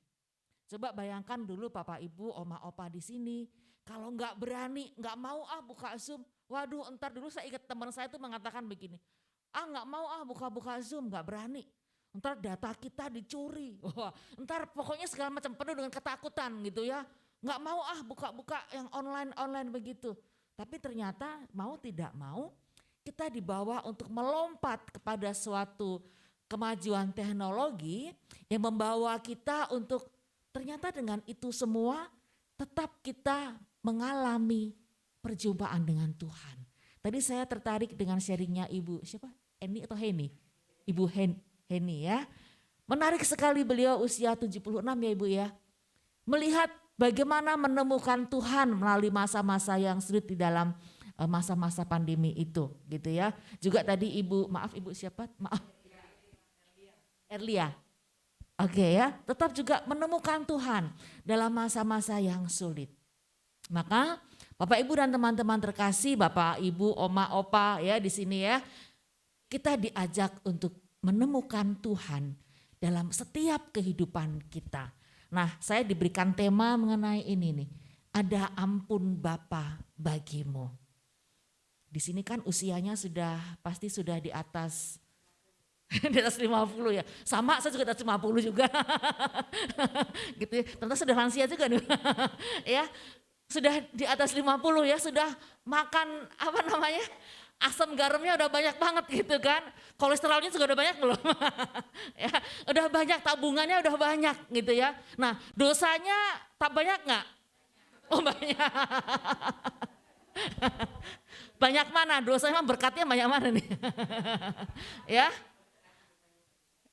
E: Coba bayangkan dulu Bapak Ibu, Oma Opa di sini, kalau nggak berani, nggak mau buka Zoom. Waduh, entar dulu saya ingat teman saya itu mengatakan begini, nggak mau buka Zoom, nggak berani. Entar data kita dicuri. Wah, entar pokoknya segala macam penuh dengan ketakutan gitu ya. Nggak mau buka-buka yang online begitu. Tapi ternyata mau tidak mau kita dibawa untuk melompat kepada suatu kemajuan teknologi yang membawa kita untuk ternyata dengan itu semua tetap kita mengalami perjumpaan dengan Tuhan. Tadi saya tertarik dengan sharingnya Ibu siapa? Eni atau Heni? Ibu Heni ya. Menarik sekali beliau usia 76 ya Ibu ya. Melihat bagaimana menemukan Tuhan melalui masa-masa yang sulit di dalam masa-masa pandemi itu gitu ya. Juga tadi Ibu siapa? Erlia. Oke ya, tetap juga menemukan Tuhan dalam masa-masa yang sulit. Maka
G: Bapak Ibu dan teman-teman terkasih, Bapak Ibu, Oma, Opa ya di sini ya. Kita diajak untuk menemukan Tuhan dalam setiap kehidupan kita. Nah, saya diberikan tema mengenai ini nih. Ada ampun Bapa bagimu. Di sini kan usianya pasti sudah di atas 50 ya. Sama, saya juga di atas 50 juga. Gitu ya. Ternyata sudah lansia juga nih. Ya, sudah di atas 50 ya, sudah makan asam garamnya udah banyak banget gitu kan. Kolesterolnya juga udah banyak belum? Ya, udah banyak, tabungannya udah banyak gitu ya. Nah, dosanya tak banyak nggak? Oh banyak. Banyak mana? Dosanya berkatnya banyak mana nih? Ya.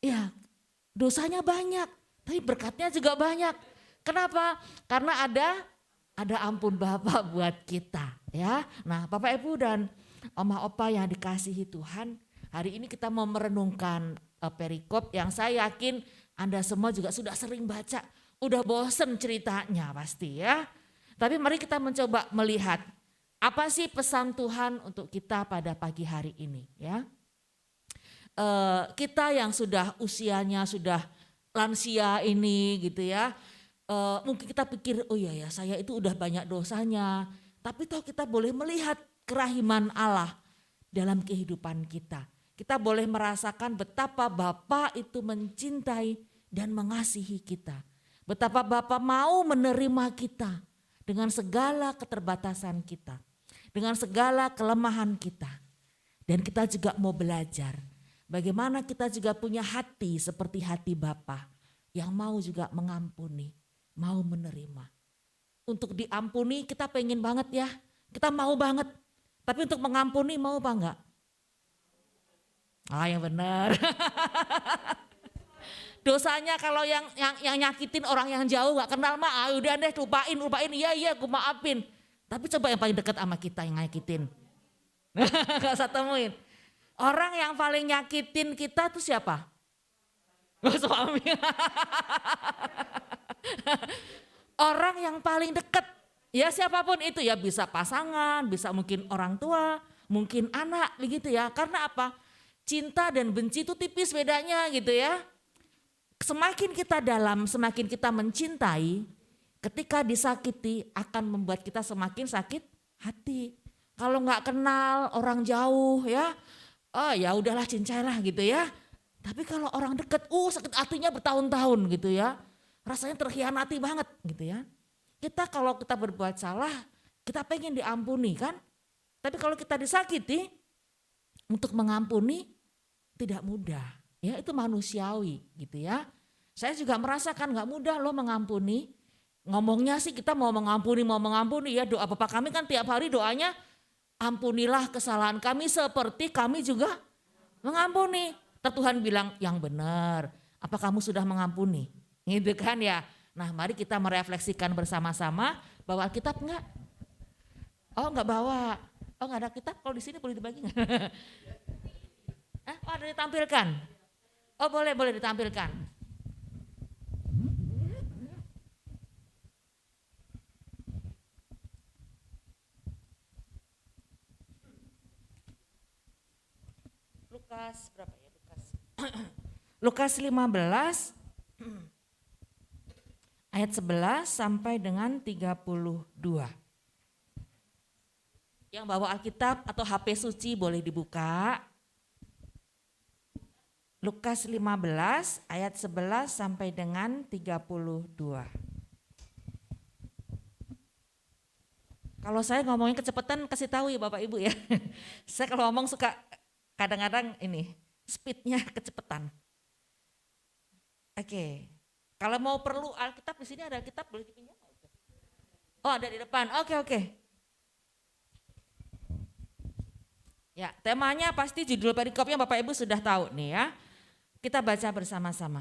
G: Ya, dosanya banyak, tapi berkatnya juga banyak. Kenapa? Karena ada ampun Bapa buat kita ya. Nah, Bapak Ibu dan Oma Opa yang dikasihi Tuhan, hari ini kita mau merenungkan perikop yang saya yakin Anda semua juga sudah sering baca, udah bosen ceritanya pasti ya. Tapi mari kita mencoba melihat apa sih pesan Tuhan untuk kita pada pagi hari ini ya. Kita yang sudah usianya sudah lansia ini gitu ya, mungkin kita pikir oh iya ya saya itu udah banyak dosanya, tapi toh kita boleh melihat kerahiman Allah dalam kehidupan kita. Kita boleh merasakan betapa Bapa itu mencintai dan mengasihi kita. Betapa Bapa mau menerima kita dengan segala keterbatasan kita, dengan segala kelemahan kita. Dan kita juga mau belajar bagaimana kita juga punya hati seperti hati Bapa yang mau juga mengampuni, mau menerima. Untuk diampuni kita pengen banget ya, kita mau banget. Tapi untuk mengampuni mau apa enggak? Yang benar. Dosanya kalau yang nyakitin orang yang jauh gak kenal mah, udah deh lupain, iya aku maafin. Tapi coba yang paling dekat sama kita yang nyakitin. Gak usah temuin. Orang yang paling nyakitin kita tuh siapa? Suami. Orang yang paling dekat. Ya siapapun itu ya, bisa pasangan, bisa mungkin orang tua, mungkin anak begitu ya. Karena apa? Cinta dan benci itu tipis bedanya gitu ya. Semakin kita dalam, semakin kita mencintai, ketika disakiti akan membuat kita semakin sakit hati. Kalau nggak kenal orang jauh ya, oh ya udahlah cincailah gitu ya. Tapi kalau orang dekat, sakit hatinya bertahun-tahun gitu ya. Rasanya terhianati banget gitu ya. Kita kalau kita berbuat salah, kita pengen diampuni kan. Tapi kalau kita disakiti, untuk mengampuni tidak mudah. Ya itu manusiawi gitu ya. Saya juga merasakan gak mudah loh mengampuni. Ngomongnya sih kita mau mengampuni ya, doa Bapa kami kan tiap hari doanya, ampunilah kesalahan kami seperti kami juga mengampuni. Tuhan bilang yang benar, apa kamu sudah mengampuni? Gitu kan ya. Nah mari kita merefleksikan bersama-sama, bawa Alkitab enggak? Oh enggak bawa, oh enggak ada kitab, kalau di sini boleh dibagi enggak? Oh ada ditampilkan? Oh boleh ditampilkan. Lukas berapa ya? Lukas 15 ayat 11 sampai dengan 32. Yang bawa Alkitab atau HP suci boleh dibuka. Lukas 15 ayat 11 sampai dengan 32. Kalau saya ngomongin kecepatan kasih tahu ya Bapak Ibu ya. Saya kalau ngomong suka kadang-kadang ini speednya kecepatan. Oke. Kalau mau perlu Alkitab di sini ada Alkitab boleh dipinjam? Oh ada di depan. Oke. Ya temanya pasti judul perikopnya Bapak Ibu sudah tahu nih ya. Kita baca bersama-sama.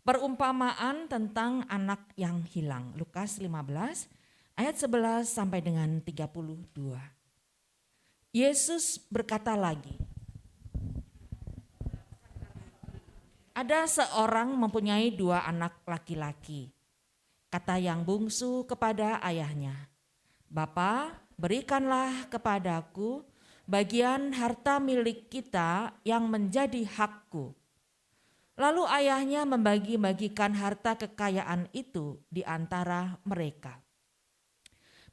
G: Perumpamaan tentang anak yang hilang. Lukas 15 ayat 11 sampai dengan 32. Yesus berkata lagi. Ada seorang mempunyai 2 anak laki-laki. Kata yang bungsu kepada ayahnya, Bapa, berikanlah kepadaku bagian harta milik kita yang menjadi hakku. Lalu ayahnya membagi-bagikan harta kekayaan itu di antara mereka.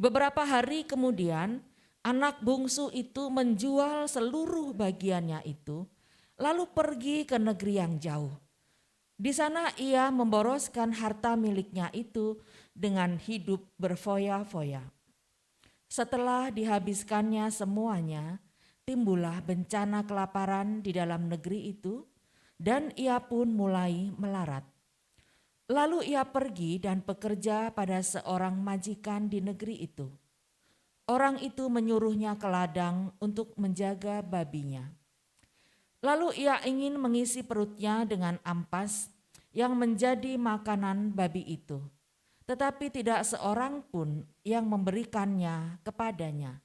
G: Beberapa hari kemudian, anak bungsu itu menjual seluruh bagiannya itu, lalu pergi ke negeri yang jauh. Di sana ia memboroskan harta miliknya itu dengan hidup berfoya-foya. Setelah dihabiskannya semuanya, timbullah bencana kelaparan di dalam negeri itu, dan ia pun mulai melarat. Lalu ia pergi dan bekerja pada seorang majikan di negeri itu. Orang itu menyuruhnya ke ladang untuk menjaga babinya. Lalu ia ingin mengisi perutnya dengan ampas yang menjadi makanan babi itu. Tetapi tidak seorang pun yang memberikannya kepadanya.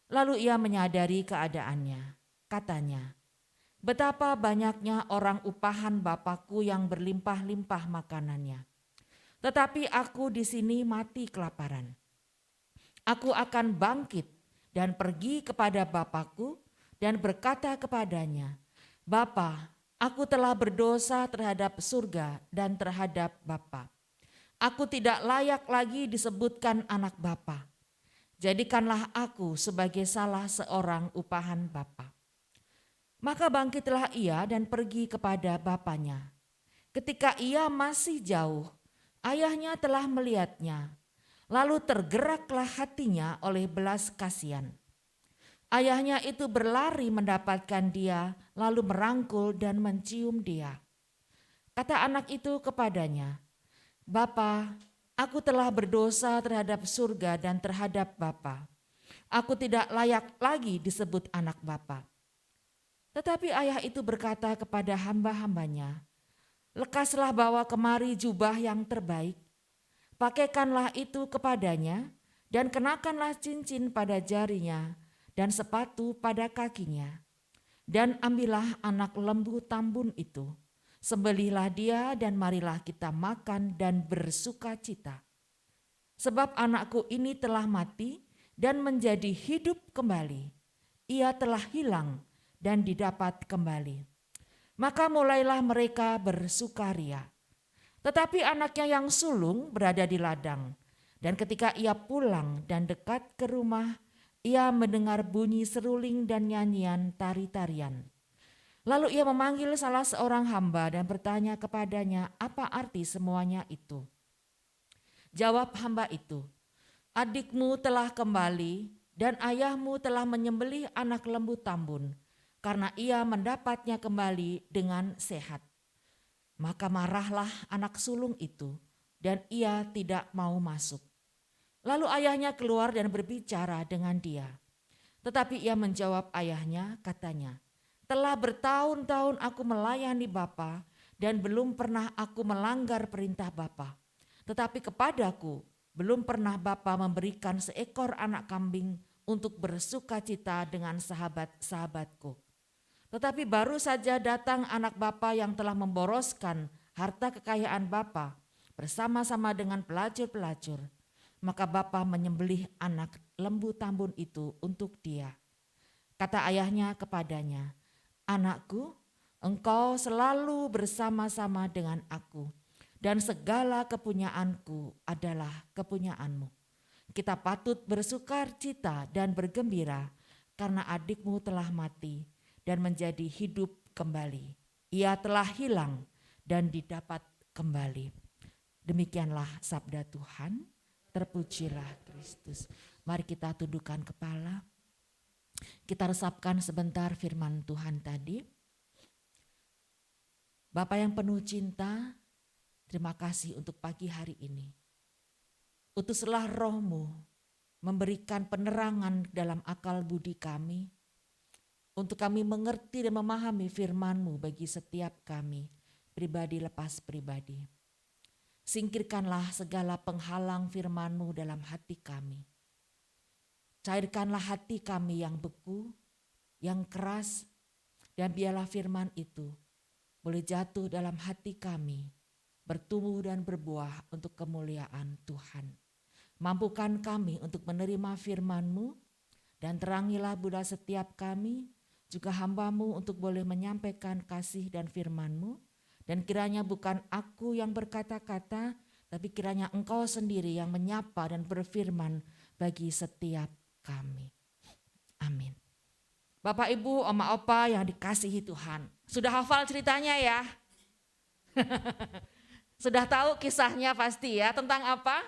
G: Lalu ia menyadari keadaannya. Katanya, betapa banyaknya orang upahan Bapakku yang berlimpah-limpah makanannya. Tetapi aku di sini mati kelaparan. Aku akan bangkit dan pergi kepada Bapakku dan berkata kepadanya, Bapa, aku telah berdosa terhadap surga dan terhadap Bapa. Aku tidak layak lagi disebutkan anak Bapa. Jadikanlah aku sebagai salah seorang upahan Bapa. Maka bangkitlah ia dan pergi kepada bapanya. Ketika ia masih jauh, ayahnya telah melihatnya. Lalu tergeraklah hatinya oleh belas kasihan. Ayahnya itu berlari mendapatkan dia, lalu merangkul dan mencium dia. Kata anak itu kepadanya, Bapa, aku telah berdosa terhadap surga dan terhadap Bapa. Aku tidak layak lagi disebut anak Bapa. Tetapi ayah itu berkata kepada hamba-hambanya, lekaslah bawa kemari jubah yang terbaik, pakaikanlah itu kepadanya, dan kenakanlah cincin pada jarinya, dan sepatu pada kakinya. Dan ambillah anak lembu tambun itu, sembelihlah dia dan marilah kita makan dan bersuka cita. Sebab anakku ini telah mati dan menjadi hidup kembali, ia telah hilang dan didapat kembali. Maka mulailah mereka bersukaria. Tetapi anaknya yang sulung berada di ladang, dan ketika ia pulang dan dekat ke rumah, ia mendengar bunyi seruling dan nyanyian tari-tarian. Lalu ia memanggil salah seorang hamba dan bertanya kepadanya, apa arti semuanya itu? Jawab hamba itu, adikmu telah kembali dan ayahmu telah menyembelih anak lembu tambun, karena ia mendapatnya kembali dengan sehat. Maka marahlah anak sulung itu, dan ia tidak mau masuk. Lalu ayahnya keluar dan berbicara dengan dia. Tetapi ia menjawab ayahnya, katanya, telah bertahun-tahun aku melayani Bapa, dan belum pernah aku melanggar perintah Bapa. Tetapi kepadaku belum pernah Bapa memberikan seekor anak kambing untuk bersuka cita dengan sahabat-sahabatku. Tetapi baru saja datang anak Bapa yang telah memboroskan harta kekayaan Bapa bersama-sama dengan pelacur-pelacur. Maka Bapa menyembelih anak lembu tambun itu untuk dia. Kata ayahnya kepadanya, anakku, engkau selalu bersama-sama dengan aku, dan segala kepunyaanku adalah kepunyaanmu. Kita patut bersukar cita dan bergembira karena adikmu telah mati dan menjadi hidup kembali. Ia telah hilang dan didapat kembali. Demikianlah sabda Tuhan. Terpujilah Kristus. Mari kita tundukkan kepala. Kita resapkan sebentar firman Tuhan tadi. Bapa yang penuh cinta, terima kasih untuk pagi hari ini. Utuslah Roh-Mu memberikan penerangan dalam akal budi kami, untuk kami mengerti dan memahami firman-Mu bagi setiap kami, pribadi lepas pribadi. Singkirkanlah segala penghalang firman-Mu dalam hati kami. Cairkanlah hati kami yang beku, yang keras, dan biarlah firman itu boleh jatuh dalam hati kami, bertumbuh dan berbuah untuk kemuliaan Tuhan. Mampukan kami untuk menerima firman-Mu, dan terangilah budak setiap kami, juga hamba-Mu untuk boleh menyampaikan kasih dan firman-Mu. Dan kiranya bukan aku yang berkata-kata, tapi kiranya Engkau sendiri yang menyapa dan berfirman bagi setiap kami. Amin. Bapak, Ibu, Oma, Opa yang dikasihi Tuhan. Sudah hafal ceritanya ya? Sudah tahu kisahnya pasti ya, tentang apa?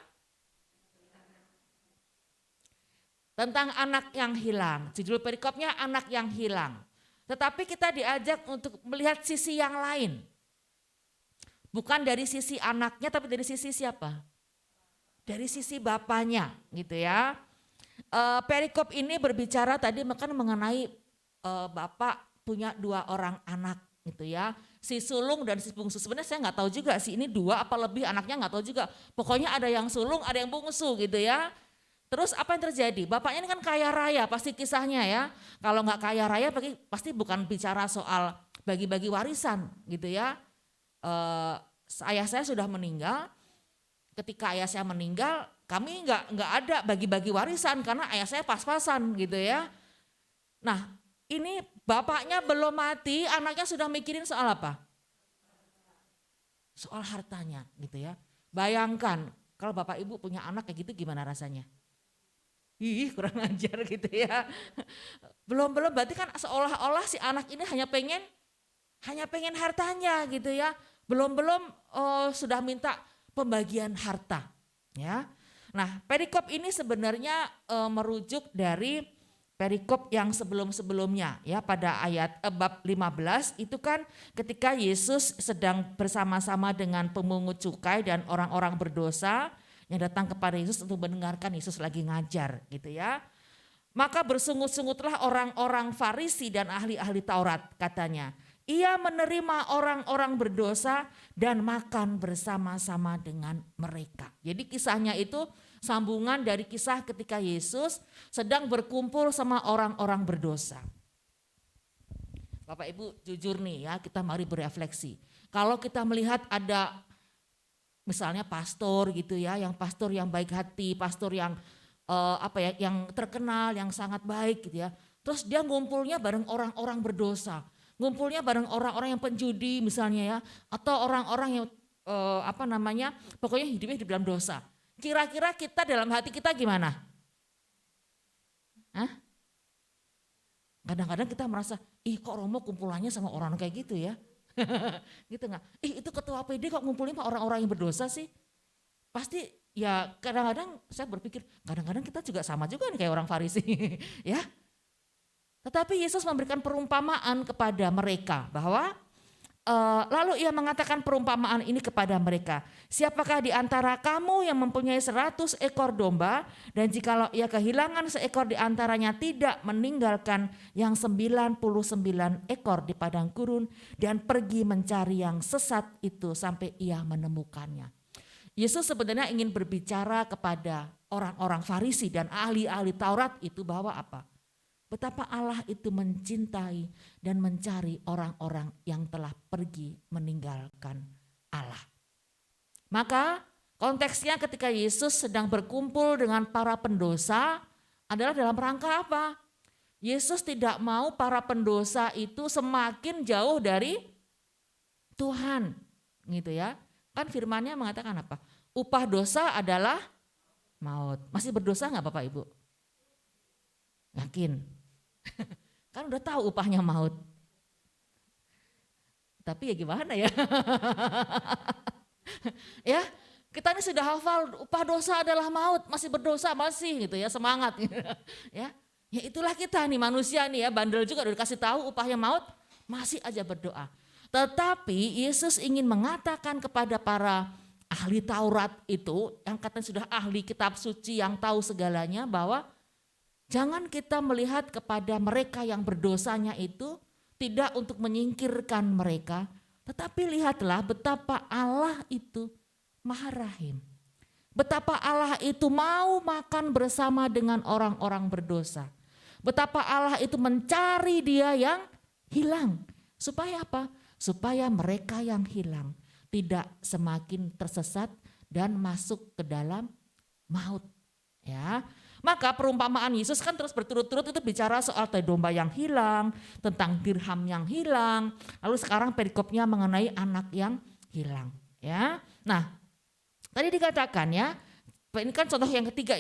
G: Tentang anak yang hilang. Judul perikopnya anak yang hilang. Tetapi kita diajak untuk melihat sisi yang lain. Bukan dari sisi anaknya, tapi dari sisi siapa? Dari sisi bapaknya gitu ya. Perikop ini berbicara tadi mengenai bapak punya 2 orang anak gitu ya. Si sulung dan si bungsu. Sebenarnya saya nggak tahu juga sih ini 2 apa lebih anaknya, nggak tahu juga. Pokoknya ada yang sulung, ada yang bungsu gitu ya. Terus apa yang terjadi? Bapaknya ini kan kaya raya pasti kisahnya ya. Kalau nggak kaya raya pasti bukan bicara soal bagi-bagi warisan gitu ya. Ayah saya sudah meninggal. Ketika ayah saya meninggal, kami nggak ada bagi-bagi warisan karena ayah saya pas-pasan gitu ya. Nah, ini bapaknya belum mati, anaknya sudah mikirin soal apa? Soal hartanya gitu ya. Bayangkan kalau bapak ibu punya anak kayak gitu gimana rasanya? Ih, kurang ajar gitu ya. Belum berarti kan seolah-olah si anak ini hanya pengen hartanya gitu ya. Belum sudah minta pembagian harta ya. Nah, perikop ini sebenarnya merujuk dari perikop yang sebelum-sebelumnya ya, pada ayat bab 15 itu kan ketika Yesus sedang bersama-sama dengan pemungut cukai dan orang-orang berdosa yang datang kepada Yesus untuk mendengarkan Yesus lagi ngajar gitu ya. Maka bersungut-sungutlah orang-orang Farisi dan ahli-ahli Taurat katanya. Ia menerima orang-orang berdosa dan makan bersama-sama dengan mereka. Jadi kisahnya itu sambungan dari kisah ketika Yesus sedang berkumpul sama orang-orang berdosa. Bapak Ibu jujur nih ya, kita mari berefleksi. Kalau kita melihat ada misalnya pastor gitu ya, yang pastor yang baik hati, pastor yang yang terkenal, yang sangat baik gitu ya. Terus dia ngumpulnya bareng orang-orang berdosa. Ngumpulnya bareng orang-orang yang penjudi misalnya ya, atau orang-orang yang pokoknya hidupnya hidup dalam dosa. Kira-kira kita dalam hati kita gimana? Hah? Kadang-kadang kita merasa, ih kok Romo kumpulannya sama orang kayak gitu ya? Gitu nggak? Itu ketua PD kok ngumpulin sama orang-orang yang berdosa sih? Pasti ya kadang-kadang saya berpikir, kadang-kadang kita juga sama juga nih kayak orang Farisi ya. Tetapi Yesus memberikan perumpamaan kepada mereka bahwa lalu ia mengatakan perumpamaan ini kepada mereka. Siapakah di antara kamu yang mempunyai 100 ekor domba dan jikalau ia kehilangan seekor di antaranya tidak meninggalkan yang 99 ekor di padang gurun dan pergi mencari yang sesat itu sampai ia menemukannya. Yesus sebenarnya ingin berbicara kepada orang-orang Farisi dan ahli-ahli Taurat itu bahwa apa? Betapa Allah itu mencintai dan mencari orang-orang yang telah pergi meninggalkan Allah. Maka konteksnya ketika Yesus sedang berkumpul dengan para pendosa adalah dalam rangka apa? Yesus tidak mau para pendosa itu semakin jauh dari Tuhan, gitu ya. Kan firman-Nya mengatakan apa? Upah dosa adalah maut. Masih berdosa enggak Bapak Ibu? Yakin? Kan udah tahu upahnya maut. Tapi ya gimana ya? Ya, kita ini sudah hafal upah dosa adalah maut, masih berdosa masih gitu ya, semangat ya. Ya itulah kita nih manusia nih ya, bandel juga udah dikasih tahu upahnya maut, masih aja berdoa. Tetapi Yesus ingin mengatakan kepada para ahli Taurat itu, yang katanya sudah ahli kitab suci yang tahu segalanya, bahwa jangan kita melihat kepada mereka yang berdosanya itu tidak untuk menyingkirkan mereka, tetapi lihatlah betapa Allah itu Maha Rahim. Betapa Allah itu mau makan bersama dengan orang-orang berdosa. Betapa Allah itu mencari dia yang hilang. Supaya apa? Supaya mereka yang hilang tidak semakin tersesat dan masuk ke dalam maut. Ya. Maka perumpamaan Yesus kan terus berturut-turut itu bicara soal domba yang hilang, tentang dirham yang hilang. Lalu sekarang perikopnya mengenai anak yang hilang. Ya. Nah, tadi dikatakan ya, ini kan contoh yang ketiga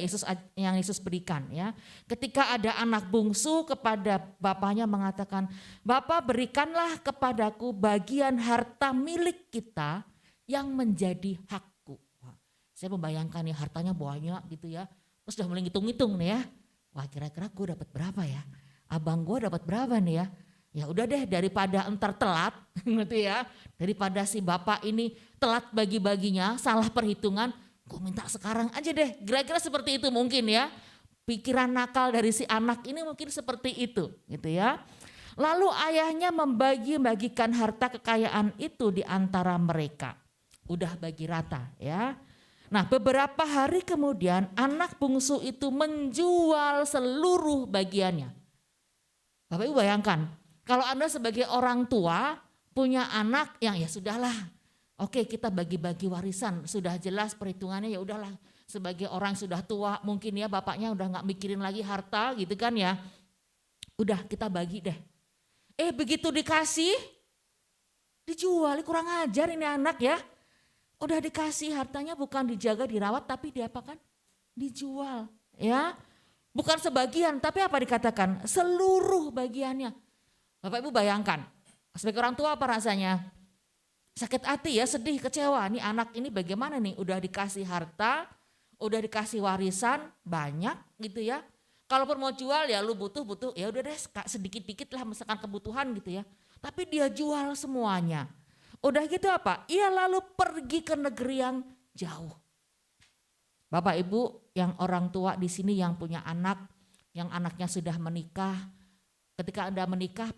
G: yang Yesus berikan ya. Ketika ada anak bungsu kepada bapaknya mengatakan, "Bapa, berikanlah kepadaku bagian harta milik kita yang menjadi hakku." Wah, saya membayangkan ya hartanya banyak gitu ya. Terus udah mulai ngitung-ngitung nih ya. Wah, kira-kira gue dapat berapa ya? Abang gue dapat berapa nih ya? Ya udah deh, daripada entar telat gitu ya. Daripada si bapak ini telat bagi-baginya, salah perhitungan, gue minta sekarang aja deh. Kira-kira seperti itu mungkin ya. Pikiran nakal dari si anak ini mungkin seperti itu gitu ya. Lalu ayahnya membagi-bagikan harta kekayaan itu di antara mereka. Udah bagi rata ya. Nah, beberapa hari kemudian anak bungsu itu menjual seluruh bagiannya. Bapak Ibu bayangkan, kalau Anda sebagai orang tua punya anak yang ya sudahlah, oke kita bagi-bagi warisan, sudah jelas perhitungannya ya udahlah. Sebagai orang sudah tua mungkin ya bapaknya udah nggak mikirin lagi harta gitu kan ya. Udah kita bagi deh. Begitu dikasih, dijual, kurang ajar ini anak ya. Udah dikasih hartanya bukan dijaga dirawat tapi diapakan? Dijual ya. Bukan sebagian tapi apa dikatakan? Seluruh bagiannya. Bapak Ibu bayangkan sebagai orang tua apa rasanya? Sakit hati ya, sedih, kecewa. Nih anak ini bagaimana nih? Udah dikasih harta, udah dikasih warisan banyak gitu ya. Kalaupun mau jual ya lu butuh ya udah deh sedikit-dikit lah misalkan kebutuhan gitu ya. Tapi dia jual semuanya. Udah gitu apa? Ia lalu pergi ke negeri yang jauh. Bapak Ibu yang orang tua di sini yang punya anak, yang anaknya sudah menikah. Ketika Anda menikah,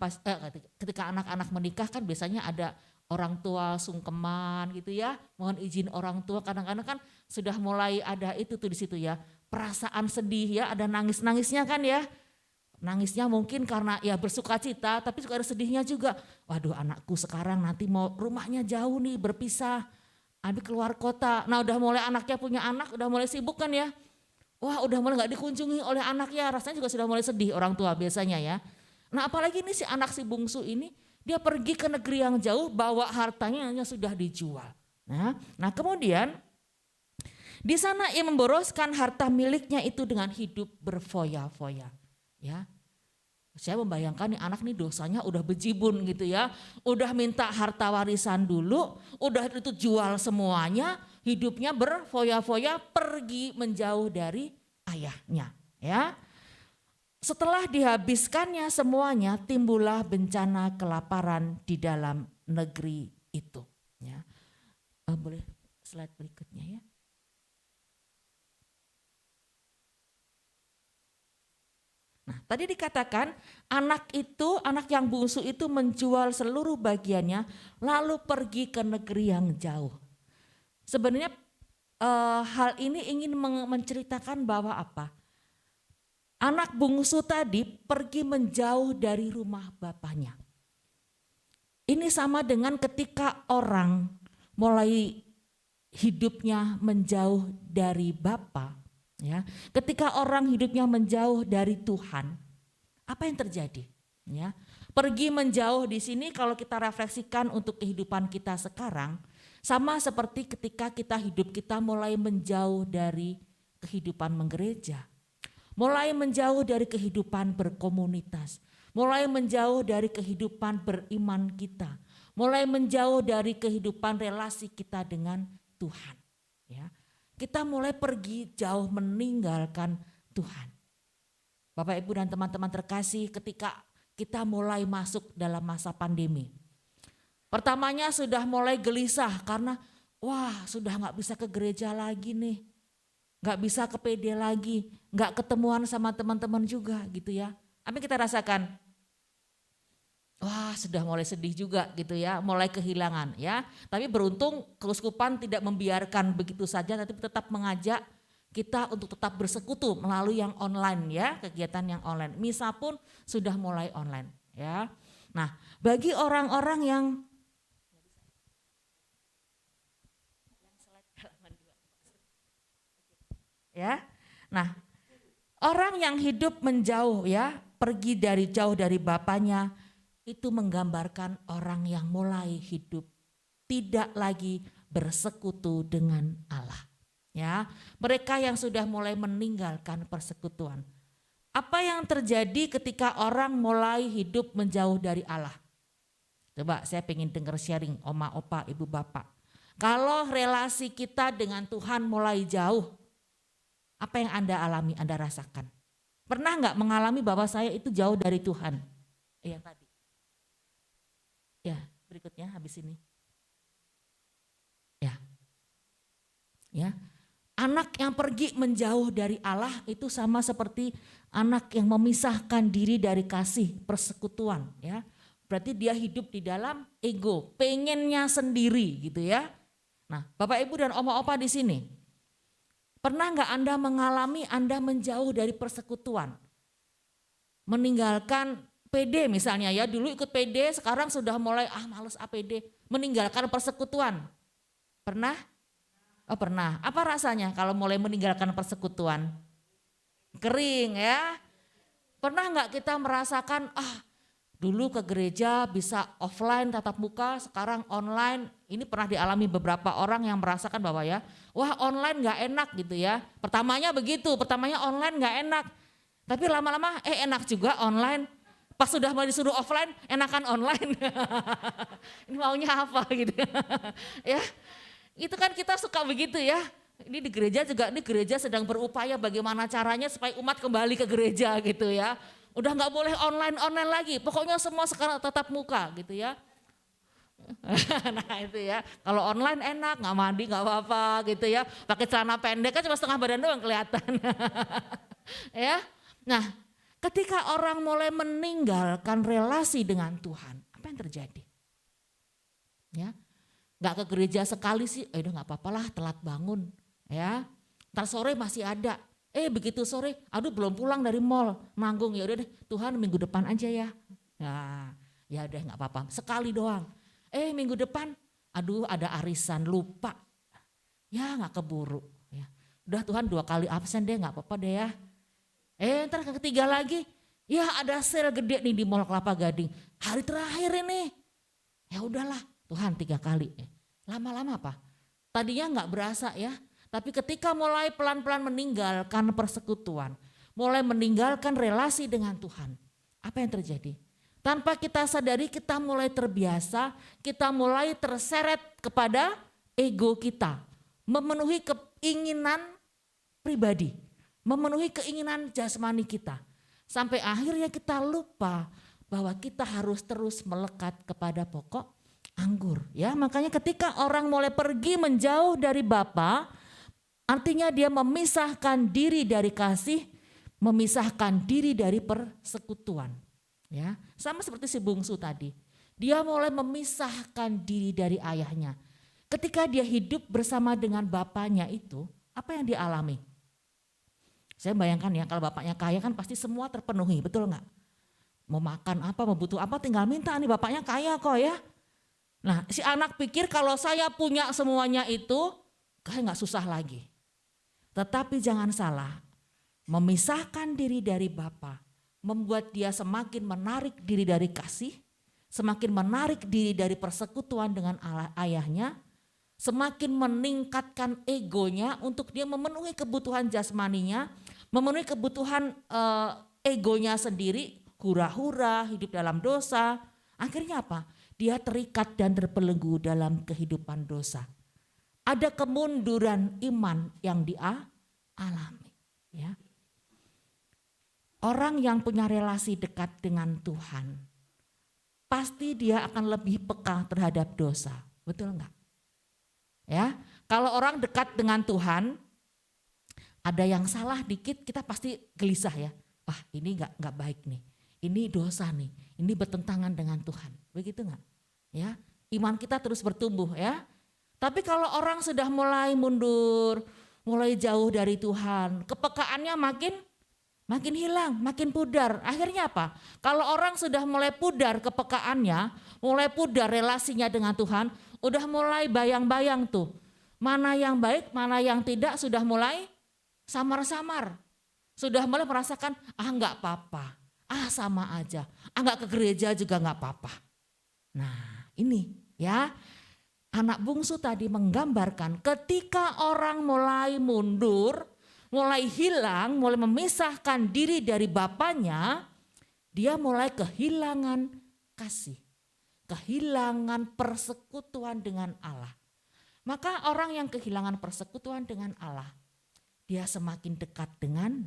G: ketika anak-anak menikah kan biasanya ada orang tua sungkeman gitu ya. Mohon izin orang tua kadang-kadang kan sudah mulai ada itu tuh di situ ya. Perasaan sedih ya, ada nangis-nangisnya kan ya. Nangisnya mungkin karena ya bersuka cita tapi juga ada sedihnya juga. Waduh anakku sekarang nanti mau rumahnya jauh nih berpisah. Ambil keluar kota. Nah udah mulai anaknya punya anak udah mulai sibuk kan ya. Wah udah mulai gak dikunjungi oleh anaknya rasanya juga sudah mulai sedih orang tua biasanya ya. Nah apalagi ini si anak si bungsu ini dia pergi ke negeri yang jauh bawa hartanya yang sudah dijual. Nah kemudian di sana ia memboroskan harta miliknya itu dengan hidup berfoya-foya. Ya, saya membayangkan nih anak nih dosanya udah bejibun gitu ya, udah minta harta warisan dulu, udah itu jual semuanya, hidupnya berfoya-foya pergi menjauh dari ayahnya. Ya, setelah dihabiskannya semuanya, timbullah bencana kelaparan di dalam negeri itu. Ya, boleh slide berikutnya ya. Nah, tadi dikatakan anak yang bungsu itu menjual seluruh bagiannya lalu pergi ke negeri yang jauh. Sebenarnya hal ini ingin menceritakan bahwa apa? Anak bungsu tadi pergi menjauh dari rumah bapaknya. Ini sama dengan ketika orang mulai hidupnya menjauh dari Bapa. Ya, ketika orang hidupnya menjauh dari Tuhan, apa yang terjadi? Ya, pergi menjauh di sini kalau kita refleksikan untuk kehidupan kita sekarang, sama seperti ketika hidup kita mulai menjauh dari kehidupan menggereja, mulai menjauh dari kehidupan berkomunitas, mulai menjauh dari kehidupan beriman kita, mulai menjauh dari kehidupan relasi kita dengan Tuhan. Ya. Kita mulai pergi jauh meninggalkan Tuhan. Bapak Ibu dan teman-teman terkasih ketika kita mulai masuk dalam masa pandemi. Pertamanya sudah mulai gelisah karena wah sudah gak bisa ke gereja lagi nih. Gak bisa ke PD lagi, gak ketemuan sama teman-teman juga gitu ya. Apa yang kita rasakan? Wah sudah mulai sedih juga gitu ya, mulai kehilangan ya. Tapi beruntung keuskupan tidak membiarkan begitu saja, tapi tetap mengajak kita untuk tetap bersekutu melalui yang online ya, kegiatan yang online. Misa pun sudah mulai online ya. Nah bagi orang-orang yang ya, Nah, orang yang hidup menjauh ya, pergi jauh dari Bapaknya, itu menggambarkan orang yang mulai hidup tidak lagi bersekutu dengan Allah. Ya, mereka yang sudah mulai meninggalkan persekutuan. Apa yang terjadi ketika orang mulai hidup menjauh dari Allah? Coba saya pengen dengar sharing oma, opa, ibu, bapak. Kalau relasi kita dengan Tuhan mulai jauh, apa yang Anda alami, Anda rasakan? Pernah nggak mengalami bahwa saya itu jauh dari Tuhan? Yang tadi. Ya, berikutnya habis ini. Ya. Anak yang pergi menjauh dari Allah itu sama seperti anak yang memisahkan diri dari kasih persekutuan, ya. Berarti dia hidup di dalam ego, pengennya sendiri gitu ya. Nah, Bapak Ibu dan Oma-Opa di sini, pernah nggak Anda mengalami Anda menjauh dari persekutuan? Meninggalkan PD misalnya ya, dulu ikut PD, sekarang sudah mulai males APD, meninggalkan persekutuan. Pernah? Oh pernah. Apa rasanya kalau mulai meninggalkan persekutuan? Kering ya. Pernah nggak kita merasakan dulu ke gereja bisa offline tatap muka, sekarang online. Ini pernah dialami beberapa orang yang merasakan bahwa ya, wah online nggak enak gitu ya. Pertamanya begitu, pertamanya online nggak enak. Tapi lama-lama enak juga online. Pas sudah mau disuruh offline, enakan online. Ini maunya apa gitu ya. Itu kan kita suka begitu ya. Ini di gereja juga, ini gereja sedang berupaya bagaimana caranya supaya umat kembali ke gereja gitu ya. Udah nggak boleh online lagi, pokoknya semua sekarang tatap muka gitu ya. Nah itu ya, kalau online enak, nggak mandi nggak apa-apa gitu ya. Pakai celana pendek kan cuma setengah badan doang kelihatan. Ya, nah ketika orang mulai meninggalkan relasi dengan Tuhan, apa yang terjadi? Ya. Nggak ke gereja sekali sih, udah nggak apa-apalah telat bangun ya. Ntar sore masih ada, begitu sore, aduh belum pulang dari mall, nanggung ya udah deh Tuhan minggu depan aja ya. Nah, ya udah nggak apa-apa, sekali doang. Minggu depan, aduh ada arisan lupa, ya nggak keburu. Ya. Udah Tuhan 2 kali absen deh nggak apa-apa deh ya. Ntar ketiga lagi, ya ada sale gede nih di Mall Kelapa Gading, hari terakhir ini, ya udahlah. Tuhan 3 kali, lama-lama apa? Tadinya nggak berasa ya, tapi ketika mulai pelan-pelan meninggalkan persekutuan, mulai meninggalkan relasi dengan Tuhan, apa yang terjadi? Tanpa kita sadari kita mulai terbiasa, kita mulai terseret kepada ego kita, memenuhi keinginan pribadi, memenuhi keinginan jasmani kita, sampai akhirnya kita lupa bahwa kita harus terus melekat kepada pokok anggur ya. Makanya ketika orang mulai pergi menjauh dari Bapa, artinya dia memisahkan diri dari kasih, memisahkan diri dari persekutuan ya. Sama seperti si bungsu tadi, dia mulai memisahkan diri dari ayahnya. Ketika dia hidup bersama dengan bapaknya itu, apa yang dia alami? Saya bayangkan ya, kalau bapaknya kaya kan pasti semua terpenuhi, betul nggak? Mau makan apa, mau butuh apa tinggal minta, nih bapaknya kaya kok ya. Nah si anak pikir kalau saya punya semuanya itu kayak gak susah lagi. Tetapi jangan salah, memisahkan diri dari Bapa membuat dia semakin menarik diri dari kasih, semakin menarik diri dari persekutuan dengan ayahnya, semakin meningkatkan egonya untuk dia memenuhi kebutuhan jasmaninya, memenuhi kebutuhan egonya sendiri, hura-hura, hidup dalam dosa. Akhirnya apa? Dia terikat dan terbelenggu dalam kehidupan dosa. Ada kemunduran iman yang dia alami. Ya. Orang yang punya relasi dekat dengan Tuhan, pasti dia akan lebih peka terhadap dosa. Betul enggak? Ya, kalau orang dekat dengan Tuhan, ada yang salah dikit kita pasti gelisah ya. Wah ini enggak baik nih, ini dosa nih, ini bertentangan dengan Tuhan. Begitu enggak? Ya, iman kita terus bertumbuh ya. Tapi kalau orang sudah mulai mundur, mulai jauh dari Tuhan, kepekaannya makin hilang, makin pudar. Akhirnya apa? Kalau orang sudah mulai pudar kepekaannya, mulai pudar relasinya dengan Tuhan, udah mulai bayang-bayang tuh. Mana yang baik, mana yang tidak sudah mulai samar-samar. Sudah mulai merasakan, enggak apa-apa, sama aja, enggak ke gereja juga enggak apa-apa. Nah ini ya, anak bungsu tadi menggambarkan ketika orang mulai mundur, mulai hilang, mulai memisahkan diri dari bapaknya, dia mulai kehilangan kasih, kehilangan persekutuan dengan Allah. Maka orang yang kehilangan persekutuan dengan Allah, dia semakin dekat dengan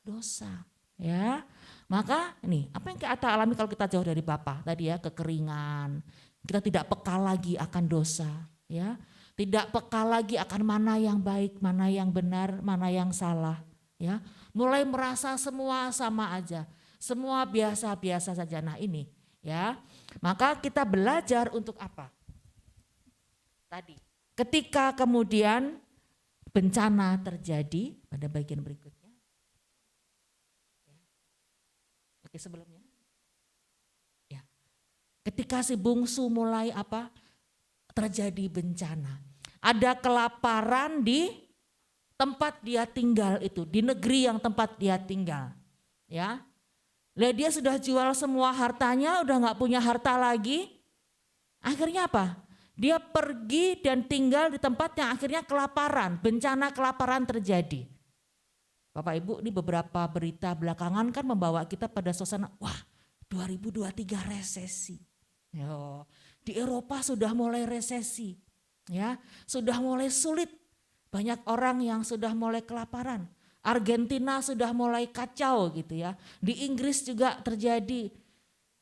G: dosa. Ya, maka nih apa yang kita alami kalau kita jauh dari Bapa tadi ya, kekeringan, kita tidak peka lagi akan dosa, ya, tidak peka lagi akan mana yang baik, mana yang benar, mana yang salah, ya, mulai merasa semua sama aja, semua biasa-biasa saja. Nah ini, ya, maka kita belajar untuk apa? Tadi, ketika kemudian bencana terjadi pada bagian berikutnya. Oke, sebelumnya. Ya. Ketika si bungsu mulai apa? Terjadi bencana. Ada kelaparan di tempat dia tinggal itu, di negeri yang tempat dia tinggal. Ya. Lah dia sudah jual semua hartanya, udah nggak punya harta lagi. Akhirnya apa? Dia pergi dan tinggal di tempat yang akhirnya kelaparan, bencana kelaparan terjadi. Bapak Ibu, ini beberapa berita belakangan kan membawa kita pada suasana, wah 2023 resesi. Yo, di Eropa sudah mulai resesi, ya, sudah mulai sulit. Banyak orang yang sudah mulai kelaparan. Argentina sudah mulai kacau gitu ya. Di Inggris juga terjadi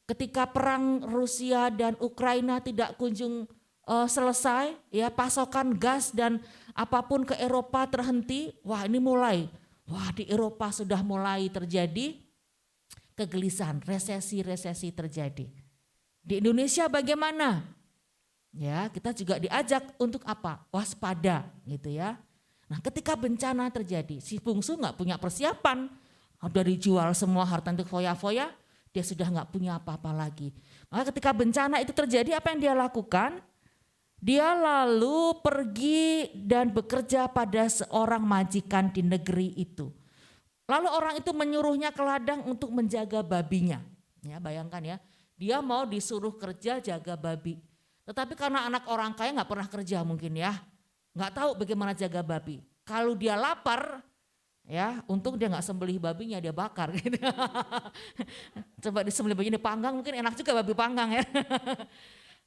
G: ketika perang Rusia dan Ukraina tidak kunjung selesai, ya, pasokan gas dan apapun ke Eropa terhenti. Wah ini mulai, wah di Eropa sudah mulai terjadi kegelisahan, resesi terjadi. Di Indonesia bagaimana? Ya, kita juga diajak untuk apa? Waspada gitu ya. Nah ketika bencana terjadi, si bungsu nggak punya persiapan, udah dijual semua harta untuk foya-foya, dia sudah nggak punya apa-apa lagi. Maka ketika bencana itu terjadi, apa yang dia lakukan? Dia lalu pergi dan bekerja pada seorang majikan di negeri itu. Lalu orang itu menyuruhnya ke ladang untuk menjaga babinya. Ya, bayangkan ya, dia mau disuruh kerja jaga babi. Tetapi karena anak orang kaya nggak pernah kerja mungkin ya, nggak tahu bagaimana jaga babi. Kalau dia lapar, ya untung dia nggak sembelih babinya, dia bakar gitu. Coba disembelih babinya dipanggang, mungkin enak juga babi panggang ya.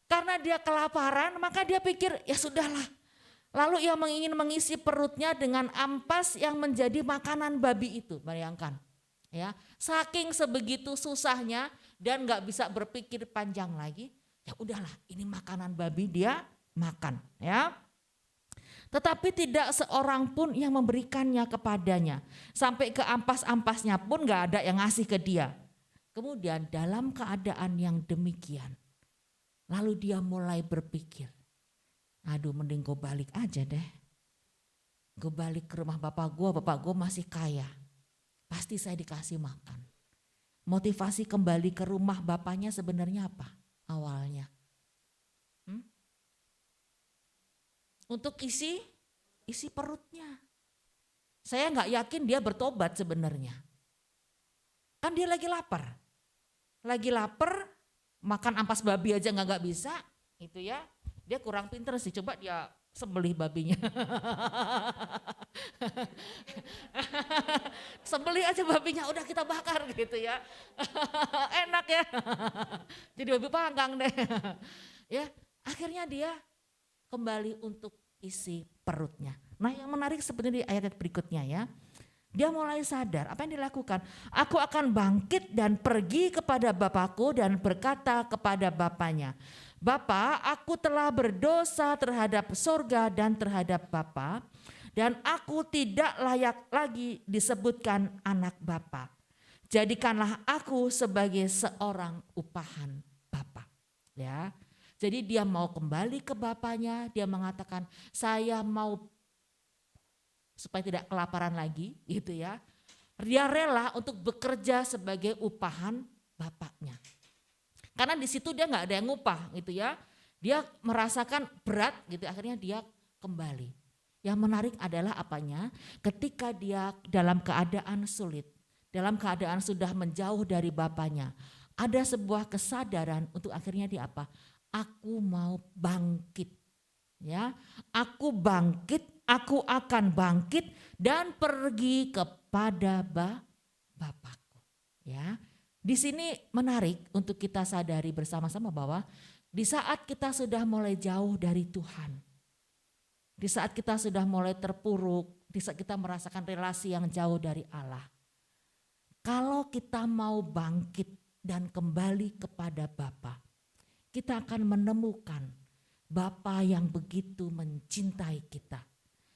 G: Karena dia kelaparan, maka dia pikir ya sudahlah. Lalu ia ingin mengisi perutnya dengan ampas yang menjadi makanan babi itu, bayangkan. Ya, saking sebegitu susahnya dan nggak bisa berpikir panjang lagi, ya udahlah ini makanan babi dia makan. Ya. Tetapi tidak seorang pun yang memberikannya kepadanya. Sampai ke ampas-ampasnya pun nggak ada yang ngasih ke dia. Kemudian dalam keadaan yang demikian, lalu dia mulai berpikir, aduh mending gue balik aja deh. Gue balik ke rumah bapak gue masih kaya. Pasti saya dikasih makan. Motivasi kembali ke rumah bapaknya sebenarnya apa awalnya? Untuk isi perutnya. Saya gak yakin dia bertobat sebenarnya. Kan dia lagi lapar. Makan ampas babi aja nggak bisa, itu ya, dia kurang pinter sih. Coba dia sembelih babinya, sembelih aja babinya, udah kita bakar gitu ya, enak ya, jadi babi panggang deh, ya. Akhirnya dia kembali untuk isi perutnya. Nah yang menarik sebenarnya di ayat berikutnya ya. Dia mulai sadar apa yang dilakukan. Aku akan bangkit dan pergi kepada bapakku dan berkata kepada bapaknya, Bapa, aku telah berdosa terhadap surga dan terhadap Bapa, dan aku tidak layak lagi disebutkan anak Bapa. Jadikanlah aku sebagai seorang upahan Bapa. Ya, jadi dia mau kembali ke bapaknya. Dia mengatakan, saya mau supaya tidak kelaparan lagi, gitu ya. Dia rela untuk bekerja sebagai upahan bapaknya. Karena di situ dia nggak ada yang upah, gitu ya. Dia merasakan berat, gitu. Akhirnya dia kembali. Yang menarik adalah apanya? Ketika dia dalam keadaan sulit, dalam keadaan sudah menjauh dari bapaknya, ada sebuah kesadaran untuk akhirnya dia apa? Aku mau bangkit. Ya, aku bangkit, aku akan bangkit dan pergi kepada Bapakku. Ya, di sini menarik untuk kita sadari bersama-sama bahwa di saat kita sudah mulai jauh dari Tuhan, di saat kita sudah mulai terpuruk, di saat kita merasakan relasi yang jauh dari Allah, kalau kita mau bangkit dan kembali kepada Bapa, kita akan menemukan Bapa yang begitu mencintai kita.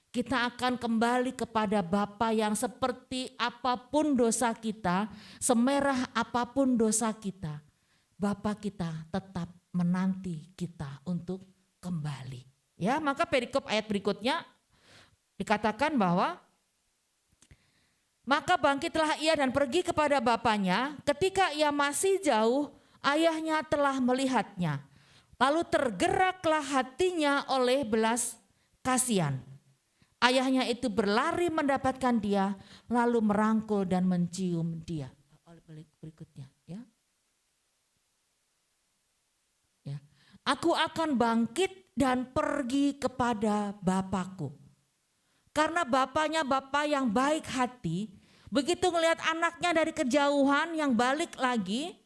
G: Kita akan kembali kepada Bapa yang seperti apapun dosa kita, semerah apapun dosa kita, Bapa kita tetap menanti kita untuk kembali. Ya, maka perikop ayat berikutnya dikatakan bahwa maka bangkitlah ia dan pergi kepada bapaknya. Ketika ia masih jauh, ayahnya telah melihatnya. Lalu tergeraklah hatinya oleh belas kasihan. Ayahnya itu berlari mendapatkan dia, lalu merangkul dan mencium dia. Berikutnya, ya. Ya. Aku akan bangkit dan pergi kepada Bapakku. Karena bapaknya bapak yang baik hati, begitu ngelihat anaknya dari kejauhan yang balik lagi,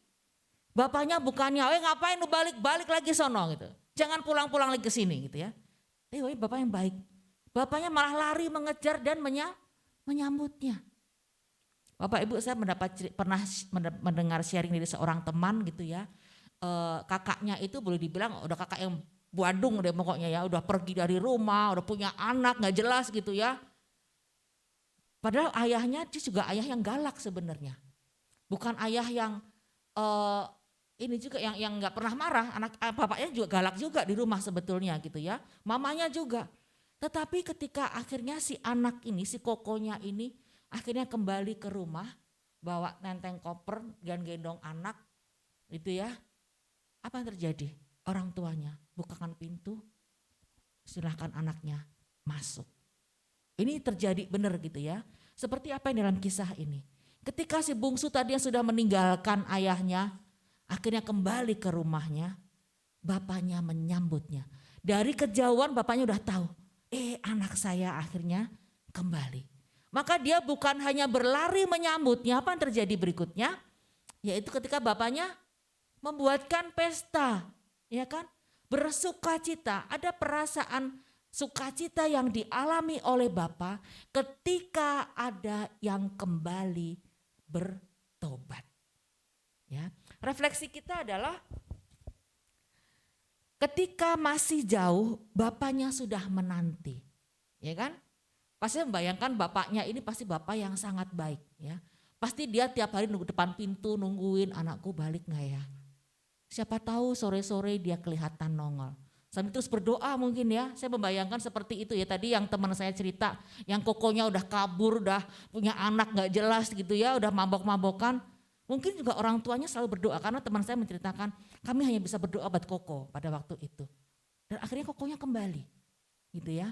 G: bapaknya bukannya, ngapain lu balik lagi sono gitu. Jangan pulang-pulang lagi ke sini gitu ya. Bapak yang baik. Bapaknya malah lari mengejar dan menyambutnya. Bapak Ibu, saya pernah mendengar sharing dari seorang teman gitu ya. Kakaknya itu boleh dibilang udah kakak yang Bandung deh pokoknya ya. Udah pergi dari rumah, udah punya anak gak jelas gitu ya. Padahal ayahnya dia juga ayah yang galak sebenarnya. Bukan ayah yang ini juga yang nggak pernah marah, bapaknya juga galak juga di rumah sebetulnya gitu ya, mamanya juga. Tetapi ketika akhirnya si anak ini, si kokonya ini akhirnya kembali ke rumah, bawa nenteng koper dan gendong anak, gitu ya. Apa yang terjadi? Orang tuanya bukakan pintu, silahkan anaknya masuk. Ini terjadi benar gitu ya. Seperti apa yang dalam kisah ini? Ketika si bungsu tadi yang sudah meninggalkan ayahnya, akhirnya kembali ke rumahnya, bapaknya menyambutnya. Dari kejauhan bapaknya udah tahu, anak saya akhirnya kembali. Maka dia bukan hanya berlari menyambutnya, apa yang terjadi berikutnya? Yaitu ketika bapaknya membuatkan pesta, ya kan? Bersukacita, ada perasaan sukacita yang dialami oleh Bapa ketika ada yang kembali bertobat. Ya, refleksi kita adalah ketika masih jauh, bapaknya sudah menanti, ya kan? Pasti membayangkan bapaknya ini pasti bapak yang sangat baik, ya. Pasti dia tiap hari nunggu depan pintu nungguin anakku balik nggak ya? Siapa tahu sore-sore dia kelihatan nongol. Sambil terus berdoa mungkin ya, saya membayangkan seperti itu ya. Tadi yang teman saya cerita, yang kokonya udah kabur, udah punya anak nggak jelas gitu ya, udah mabok-mabokan. Mungkin juga orang tuanya selalu berdoa, karena teman saya menceritakan kami hanya bisa berdoa buat Koko pada waktu itu. Dan akhirnya Kokonya kembali gitu ya.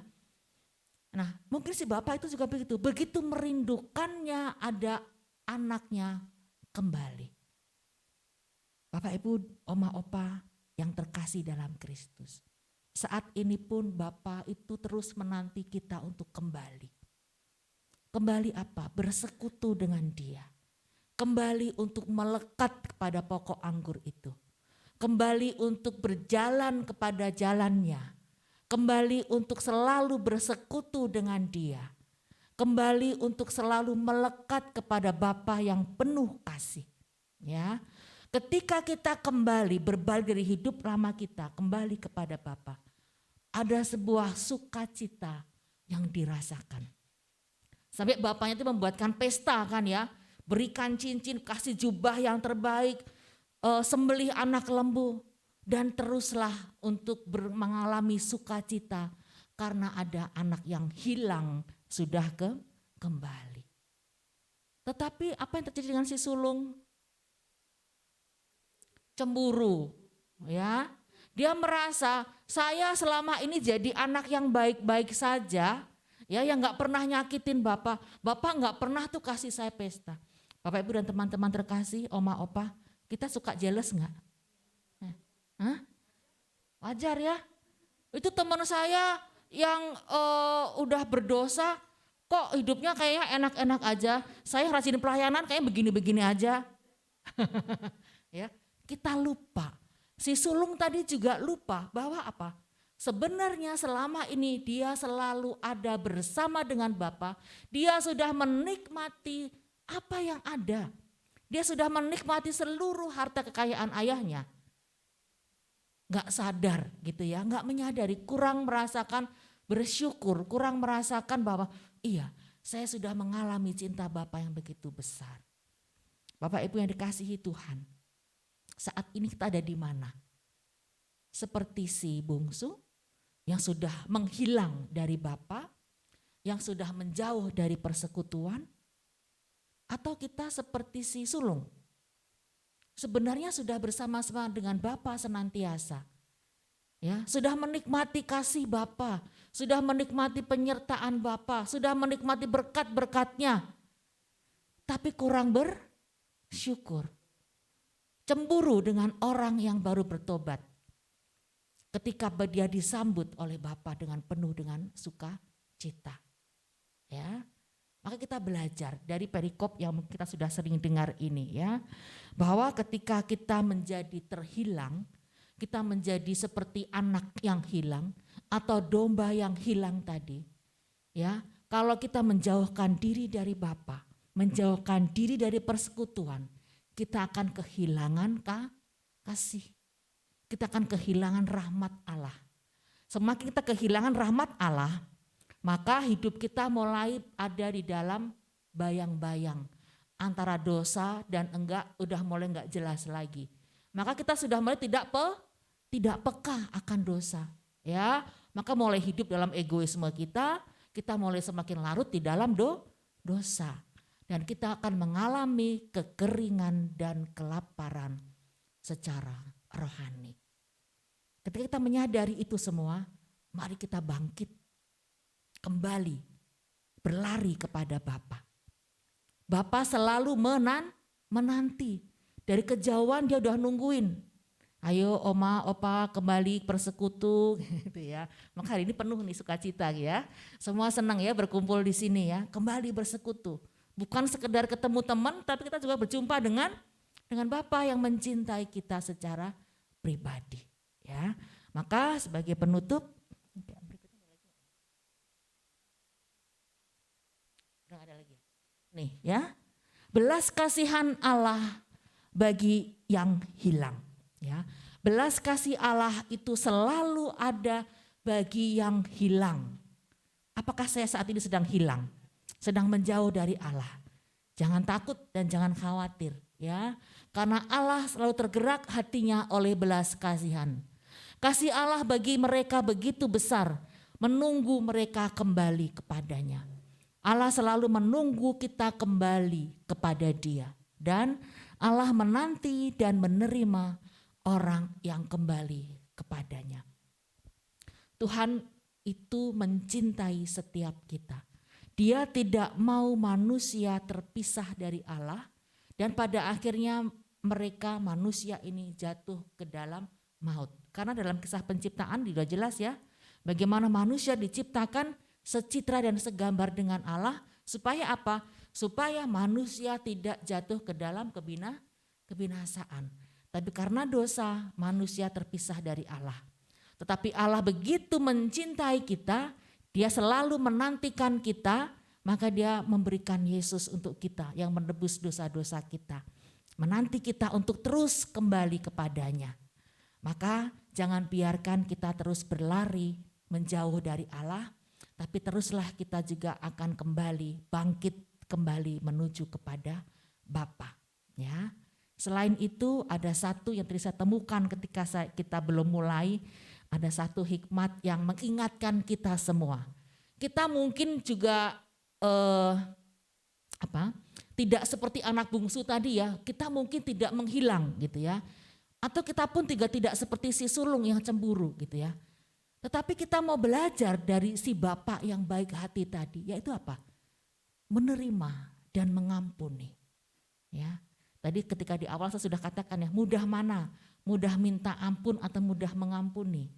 G: Nah mungkin si bapak itu juga begitu merindukannya ada anaknya kembali. Bapak Ibu, Oma Opa yang terkasih dalam Kristus. Saat ini pun Bapak itu terus menanti kita untuk kembali. Kembali apa? Bersekutu dengan Dia. Kembali untuk melekat kepada pokok anggur itu. Kembali untuk berjalan kepada jalannya. Kembali untuk selalu bersekutu dengan Dia. Kembali untuk selalu melekat kepada Bapa yang penuh kasih. Ya, ketika kita kembali berbalik dari hidup lama kita kembali kepada Bapa, ada sebuah sukacita yang dirasakan. Sampai bapaknya itu membuatkan pesta kan ya. Berikan cincin, kasih jubah yang terbaik, sembelih anak lembu, dan teruslah untuk mengalami sukacita karena ada anak yang hilang sudah kembali. Tetapi apa yang terjadi dengan si sulung? Cemburu, ya. Dia merasa saya selama ini jadi anak yang baik-baik saja, ya yang nggak pernah nyakitin Bapak. Bapak nggak pernah tuh kasih saya pesta. Bapak Ibu dan teman-teman terkasih, oma opa, kita suka jealous nggak? Hah? Wajar ya. Itu teman saya yang udah berdosa, kok hidupnya kayaknya enak-enak aja. Saya rajin pelayanan kayaknya begini-begini aja. Ya, kita lupa. Si sulung tadi juga lupa bahwa apa? Sebenarnya selama ini dia selalu ada bersama dengan Bapa. Dia sudah menikmati apa yang ada. Dia sudah menikmati seluruh harta kekayaan ayahnya. Gak sadar gitu ya, gak menyadari, kurang merasakan bersyukur, kurang merasakan bahwa iya saya sudah mengalami cinta Bapa yang begitu besar. Bapak Ibu yang dikasihi Tuhan, saat ini kita ada di mana? Seperti si bungsu yang sudah menghilang dari Bapa, yang sudah menjauh dari persekutuan, atau kita seperti si sulung, sebenarnya sudah bersama-sama dengan Bapa senantiasa, ya sudah menikmati kasih Bapa, sudah menikmati penyertaan Bapa, sudah menikmati berkat-berkatnya, tapi kurang bersyukur, cemburu dengan orang yang baru bertobat. Ketika dia disambut oleh Bapa dengan penuh dengan sukacita, ya, maka kita belajar dari perikop yang kita sudah sering dengar ini, ya, bahwa ketika kita menjadi terhilang, kita menjadi seperti anak yang hilang atau domba yang hilang tadi, ya, kalau kita menjauhkan diri dari Bapa, menjauhkan diri dari persekutuan, kita akan kehilangan kasih. Kita akan kehilangan rahmat Allah. Semakin kita kehilangan rahmat Allah, maka hidup kita mulai ada di dalam bayang-bayang. Antara dosa dan enggak udah mulai enggak jelas lagi. Maka kita sudah mulai tidak peka akan dosa. Ya, maka mulai hidup dalam egoisme kita mulai semakin larut di dalam dosa. Dan kita akan mengalami kekeringan dan kelaparan secara rohani. Ketika kita menyadari itu semua, mari kita bangkit kembali, berlari kepada Bapa. Bapa selalu menanti, dari kejauhan dia udah nungguin. Ayo oma, opa kembali persekutu gitu ya. Maka hari ini penuh nih sukacita ya. Semua senang ya berkumpul di sini ya, kembali bersekutu. Bukan sekedar ketemu teman, tapi kita juga berjumpa dengan Bapa yang mencintai kita secara pribadi. Ya, maka sebagai penutup, udah ada lagi. Nih ya, belas kasihan Allah bagi yang hilang. Ya, belas kasih Allah itu selalu ada bagi yang hilang. Apakah saya saat ini sedang hilang, sedang menjauh dari Allah? Jangan takut dan jangan khawatir, ya, karena Allah selalu tergerak hatinya oleh belas kasihan. Kasih Allah bagi mereka begitu besar, menunggu mereka kembali kepadanya. Allah selalu menunggu kita kembali kepada Dia. Dan Allah menanti dan menerima orang yang kembali kepadanya. Tuhan itu mencintai setiap kita. Dia tidak mau manusia terpisah dari Allah. Dan pada akhirnya mereka manusia ini jatuh ke dalam maut. Karena dalam kisah penciptaan sudah jelas ya, bagaimana manusia diciptakan secitra dan segambar dengan Allah, supaya apa? Supaya manusia tidak jatuh ke dalam kebinasaan. Tapi karena dosa, manusia terpisah dari Allah. Tetapi Allah begitu mencintai kita, Dia selalu menantikan kita, maka Dia memberikan Yesus untuk kita yang menebus dosa-dosa kita. Menanti kita untuk terus kembali kepadanya. Maka jangan biarkan kita terus berlari menjauh dari Allah, tapi teruslah kita juga akan kembali bangkit kembali menuju kepada Bapa. Ya. Selain itu ada satu yang tadi saya temukan ketika kita belum mulai, ada satu hikmat yang mengingatkan kita semua. Kita mungkin juga tidak seperti anak bungsu tadi ya, kita mungkin tidak menghilang gitu ya. Atau kita pun tidak seperti si sulung yang cemburu gitu ya. Tetapi kita mau belajar dari si Bapak yang baik hati tadi, yaitu apa? Menerima dan mengampuni. Ya, tadi ketika di awal saya sudah katakan ya, mudah mana? Mudah minta ampun atau mudah mengampuni?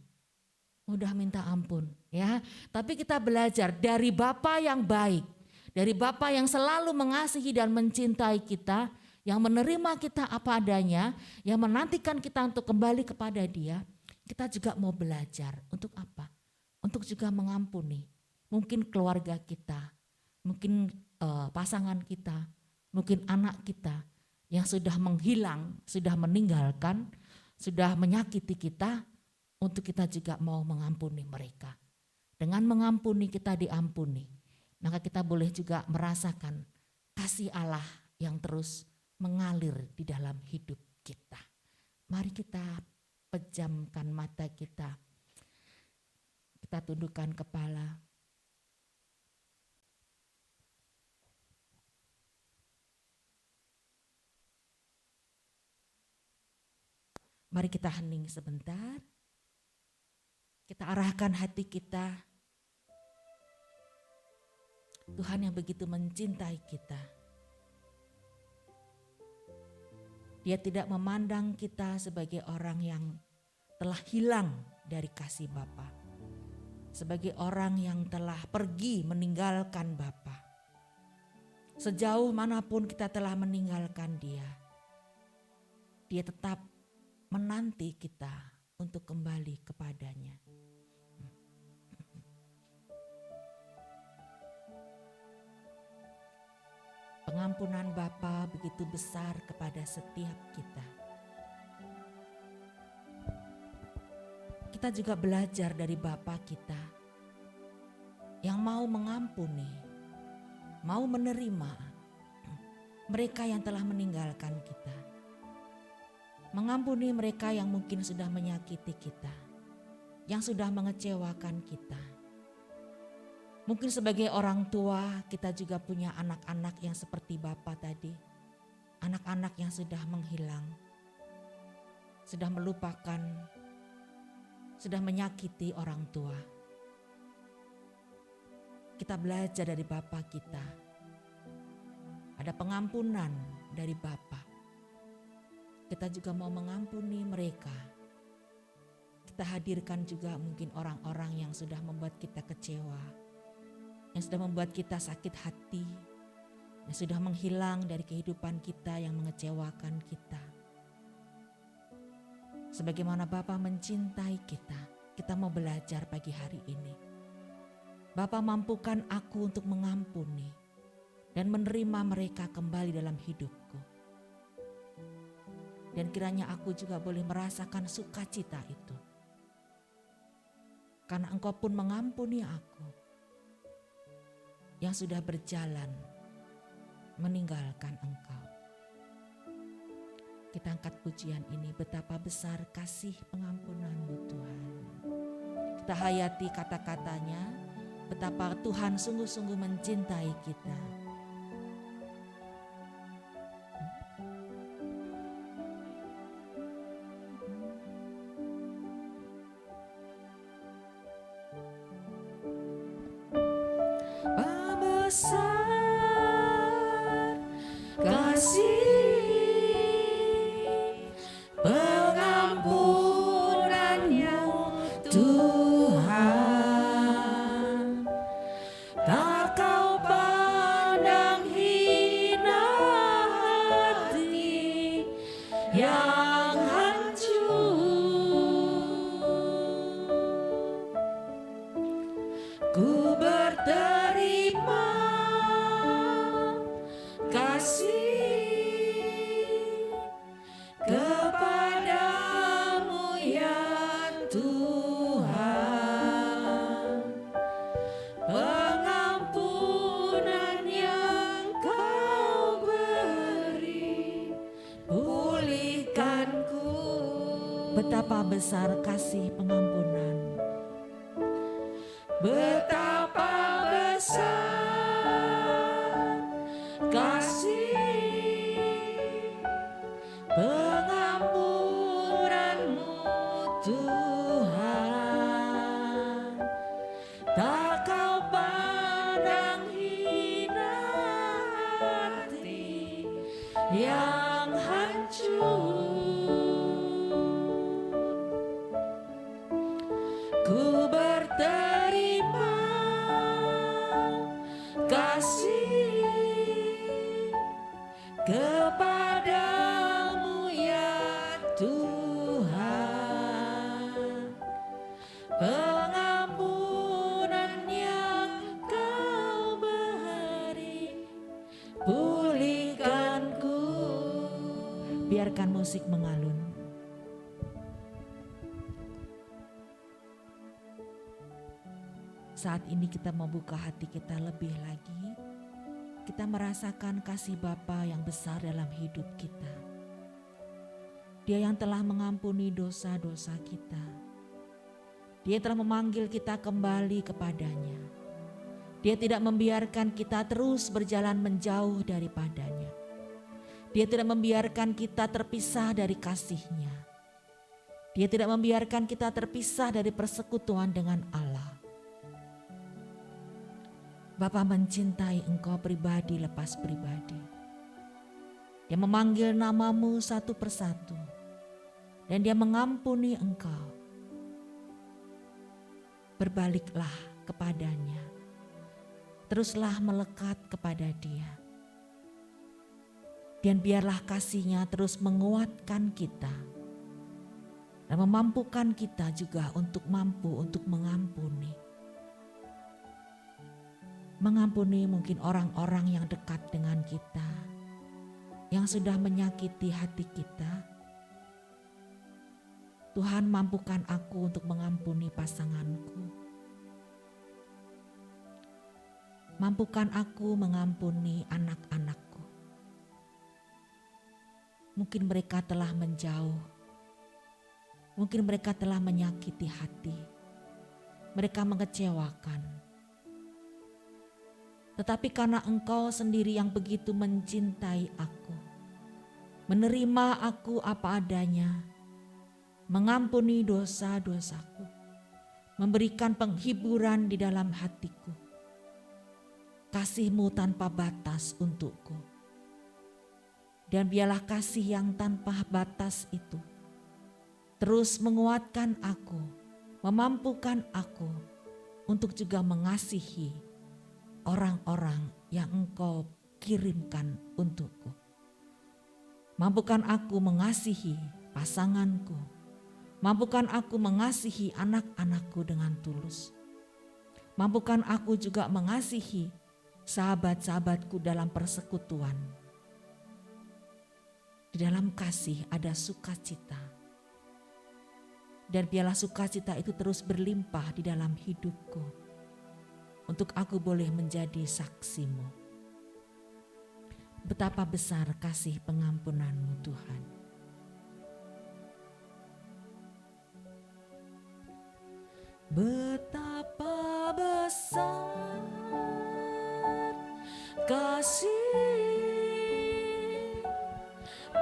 G: Mudah minta ampun, ya. Tapi kita belajar dari Bapa yang baik, dari Bapa yang selalu mengasihi dan mencintai kita, yang menerima kita apa adanya, yang menantikan kita untuk kembali kepada Dia. Kita juga mau belajar untuk apa? Untuk juga mengampuni. Mungkin keluarga kita, mungkin pasangan kita, mungkin anak kita yang sudah menghilang, sudah meninggalkan, sudah menyakiti kita, untuk kita juga mau mengampuni mereka. Dengan mengampuni kita diampuni, maka kita boleh juga merasakan kasih Allah yang terus mengalir di dalam hidup kita. Mari kita pejamkan mata kita, kita tundukkan kepala. Mari kita hening sebentar. Kita arahkan hati kita. Tuhan yang begitu mencintai kita. Dia tidak memandang kita sebagai orang yang telah hilang dari kasih Bapa. Sebagai orang yang telah pergi meninggalkan Bapa. Sejauh manapun kita telah meninggalkan Dia, Dia tetap menanti kita untuk kembali kepadanya. Pengampunan Bapa begitu besar kepada setiap kita. Kita juga belajar dari Bapa kita yang mau mengampuni, mau menerima mereka yang telah meninggalkan kita. Mengampuni mereka yang mungkin sudah menyakiti kita, yang sudah mengecewakan kita. Mungkin sebagai orang tua kita juga punya anak-anak yang seperti Bapak tadi. Anak-anak yang sudah menghilang, sudah melupakan, sudah menyakiti orang tua. Kita belajar dari Bapak kita. Ada pengampunan dari Bapak. Kita juga mau mengampuni mereka. Kita hadirkan juga mungkin orang-orang yang sudah membuat kita kecewa, yang sudah membuat kita sakit hati, yang sudah menghilang dari kehidupan kita, yang mengecewakan kita. Sebagaimana Bapa mencintai kita, kita mau belajar pagi hari ini. Bapa, mampukan aku untuk mengampuni dan menerima mereka kembali dalam hidupku. Dan kiranya aku juga boleh merasakan sukacita itu. Karena Engkau pun mengampuni aku yang sudah berjalan meninggalkan Engkau. Kita angkat pujian ini, betapa besar kasih pengampunan-Mu Tuhan. Kita hayati kata-katanya, betapa Tuhan sungguh-sungguh mencintai kita. Besar kasih pengampunan-Mu Tuhan, tak Kau pandang hina hati yang hancur. Ku berterima kasih kepadamu ya Tuhan, pengampunan yang Kau beri pulihkanku. Betapa besar kasih pengampunan, betapa besar kasih pengampunan-Mu Tuhan. yang hancur. Ku berterima kasih kepadamu ya Tuhan, pengampunan yang Kau beri pulihkanku. Biarkan musik mengalun. Saat ini kita membuka hati kita lebih lagi. Kita merasakan kasih Bapa yang besar dalam hidup kita. Dia yang telah mengampuni dosa-dosa kita. Dia telah memanggil kita kembali kepadanya. Dia tidak membiarkan kita terus berjalan menjauh daripadanya. Dia tidak membiarkan kita terpisah dari kasih-Nya. Dia tidak membiarkan kita terpisah dari persekutuan dengan Allah. Bapa mencintai engkau pribadi lepas pribadi. Dia memanggil namamu satu persatu. Dan dia mengampuni engkau. Berbaliklah kepadanya. Teruslah melekat kepada dia. Dan biarlah kasih-Nya terus menguatkan kita. Dan memampukan kita juga untuk mampu untuk mengampuni. Mengampuni mungkin orang-orang yang dekat dengan kita, yang sudah menyakiti hati kita. Tuhan, mampukan aku untuk mengampuni pasanganku. Mampukan aku mengampuni anak-anakku. Mungkin mereka telah menjauh. Mungkin mereka telah menyakiti hati. Mereka mengecewakan. Tetapi karena Engkau sendiri yang begitu mencintai aku, menerima aku apa adanya, mengampuni dosa-dosaku, memberikan penghiburan di dalam hatiku, kasih-Mu tanpa batas untukku. Dan biarlah kasih yang tanpa batas itu terus menguatkan aku, memampukan aku untuk juga mengasihi orang-orang yang Engkau kirimkan untukku. Mampukan aku mengasihi pasanganku. Mampukan aku mengasihi anak-anakku dengan tulus. Mampukan aku juga mengasihi sahabat-sahabatku dalam persekutuan. Di dalam kasih ada sukacita. Dan biarlah sukacita itu terus berlimpah di dalam hidupku. Untuk aku boleh menjadi saksi-Mu. Betapa besar kasih pengampunan-Mu Tuhan. Betapa besar kasih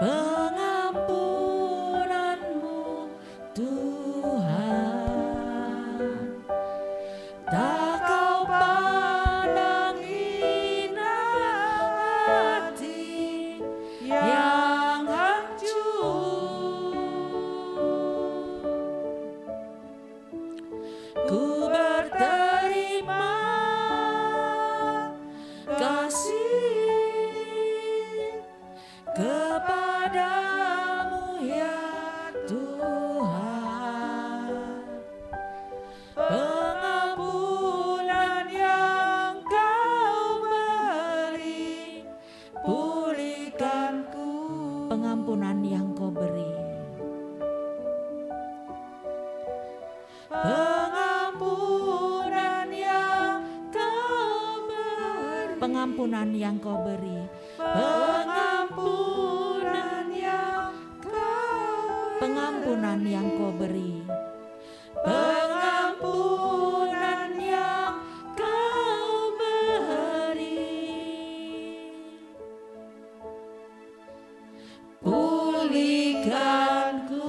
G: pengampunan-Mu Tuhan. Tak Kau pandang hina hati yang hancur. Ku berterima kasih kepadamu ya Tuhan. Pengampunan yang Kau beri pulihkanku. Pengampunan yang Kau beri. Pengampunan yang Kau beri. Pengampunan yang Kau beri. Pengampunan yang Kau. Pengampunan yang Kau beri. Pengampunan yang Kau beri. Pulihkanku.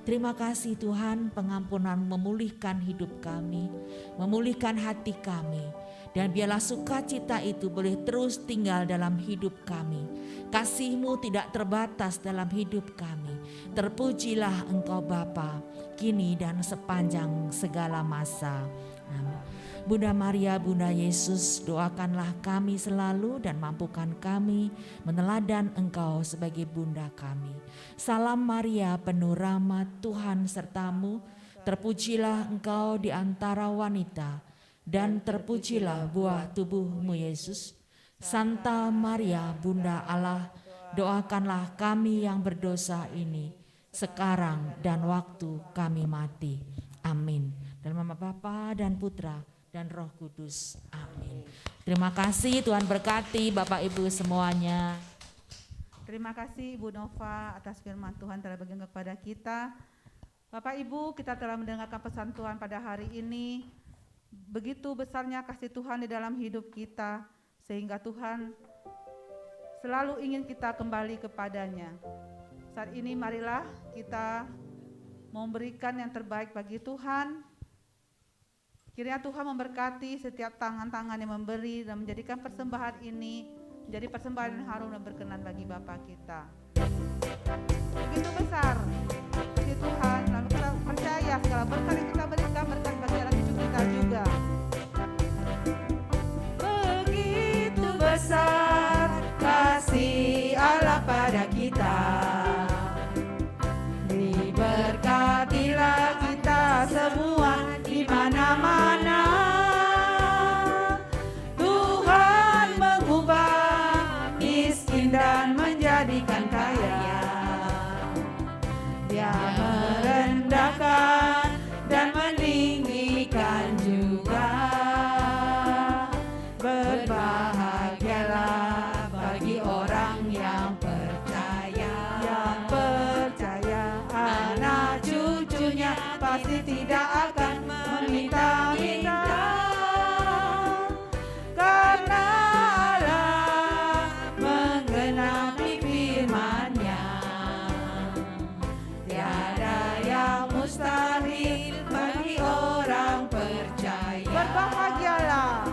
G: Terima kasih Tuhan, pengampunan memulihkan hidup kami, memulihkan hati kami. Dan biarlah sukacita itu boleh terus tinggal dalam hidup kami. Kasih-Mu tidak terbatas dalam hidup kami. Terpujilah Engkau Bapa, kini dan sepanjang segala masa. Amin. Bunda Maria, Bunda Yesus, doakanlah kami selalu dan mampukan kami meneladan Engkau sebagai Bunda kami. Salam Maria, penuh rahmat, Tuhan sertamu. Terpujilah Engkau di antara wanita, dan terpujilah buah tubuh-Mu Yesus. Santa Maria, Bunda Allah, doakanlah kami yang berdosa ini, sekarang dan waktu kami mati. Amin. Dalam nama Bapa dan Putra dan Roh Kudus. Amin. Terima kasih, Tuhan berkati Bapak Ibu semuanya.
A: Terima kasih Ibu Nova atas firman Tuhan telah bagi kepada kita. Bapak Ibu, kita telah mendengarkan pesan Tuhan pada hari ini. Begitu besarnya kasih Tuhan di dalam hidup kita, sehingga Tuhan selalu ingin kita kembali kepadanya. Saat ini marilah kita memberikan yang terbaik bagi Tuhan. Kiranya Tuhan memberkati setiap tangan-tangan yang memberi dan menjadikan persembahan ini menjadi persembahan yang harum dan berkenan bagi Bapa kita. Begitu besar kasih Tuhan, lalu kita percaya segala berkat yang kita berikan berkat bagi dalam hidup kita juga. Begitu besar kasih Allah pada kita, diberkatilah kita semua di mana-mana. Tuhan mengubah miskin dan menjadikan kaya. Dia merendahkan dan meninggikan juga. Berbahagialah bagi orang yang percaya. Yang percaya anak cucunya pasti tidak akan meminta-minta. Karena Allah menggenapi firman-Nya. Tiada yang mustahil bagi orang percaya. Berbahagialah,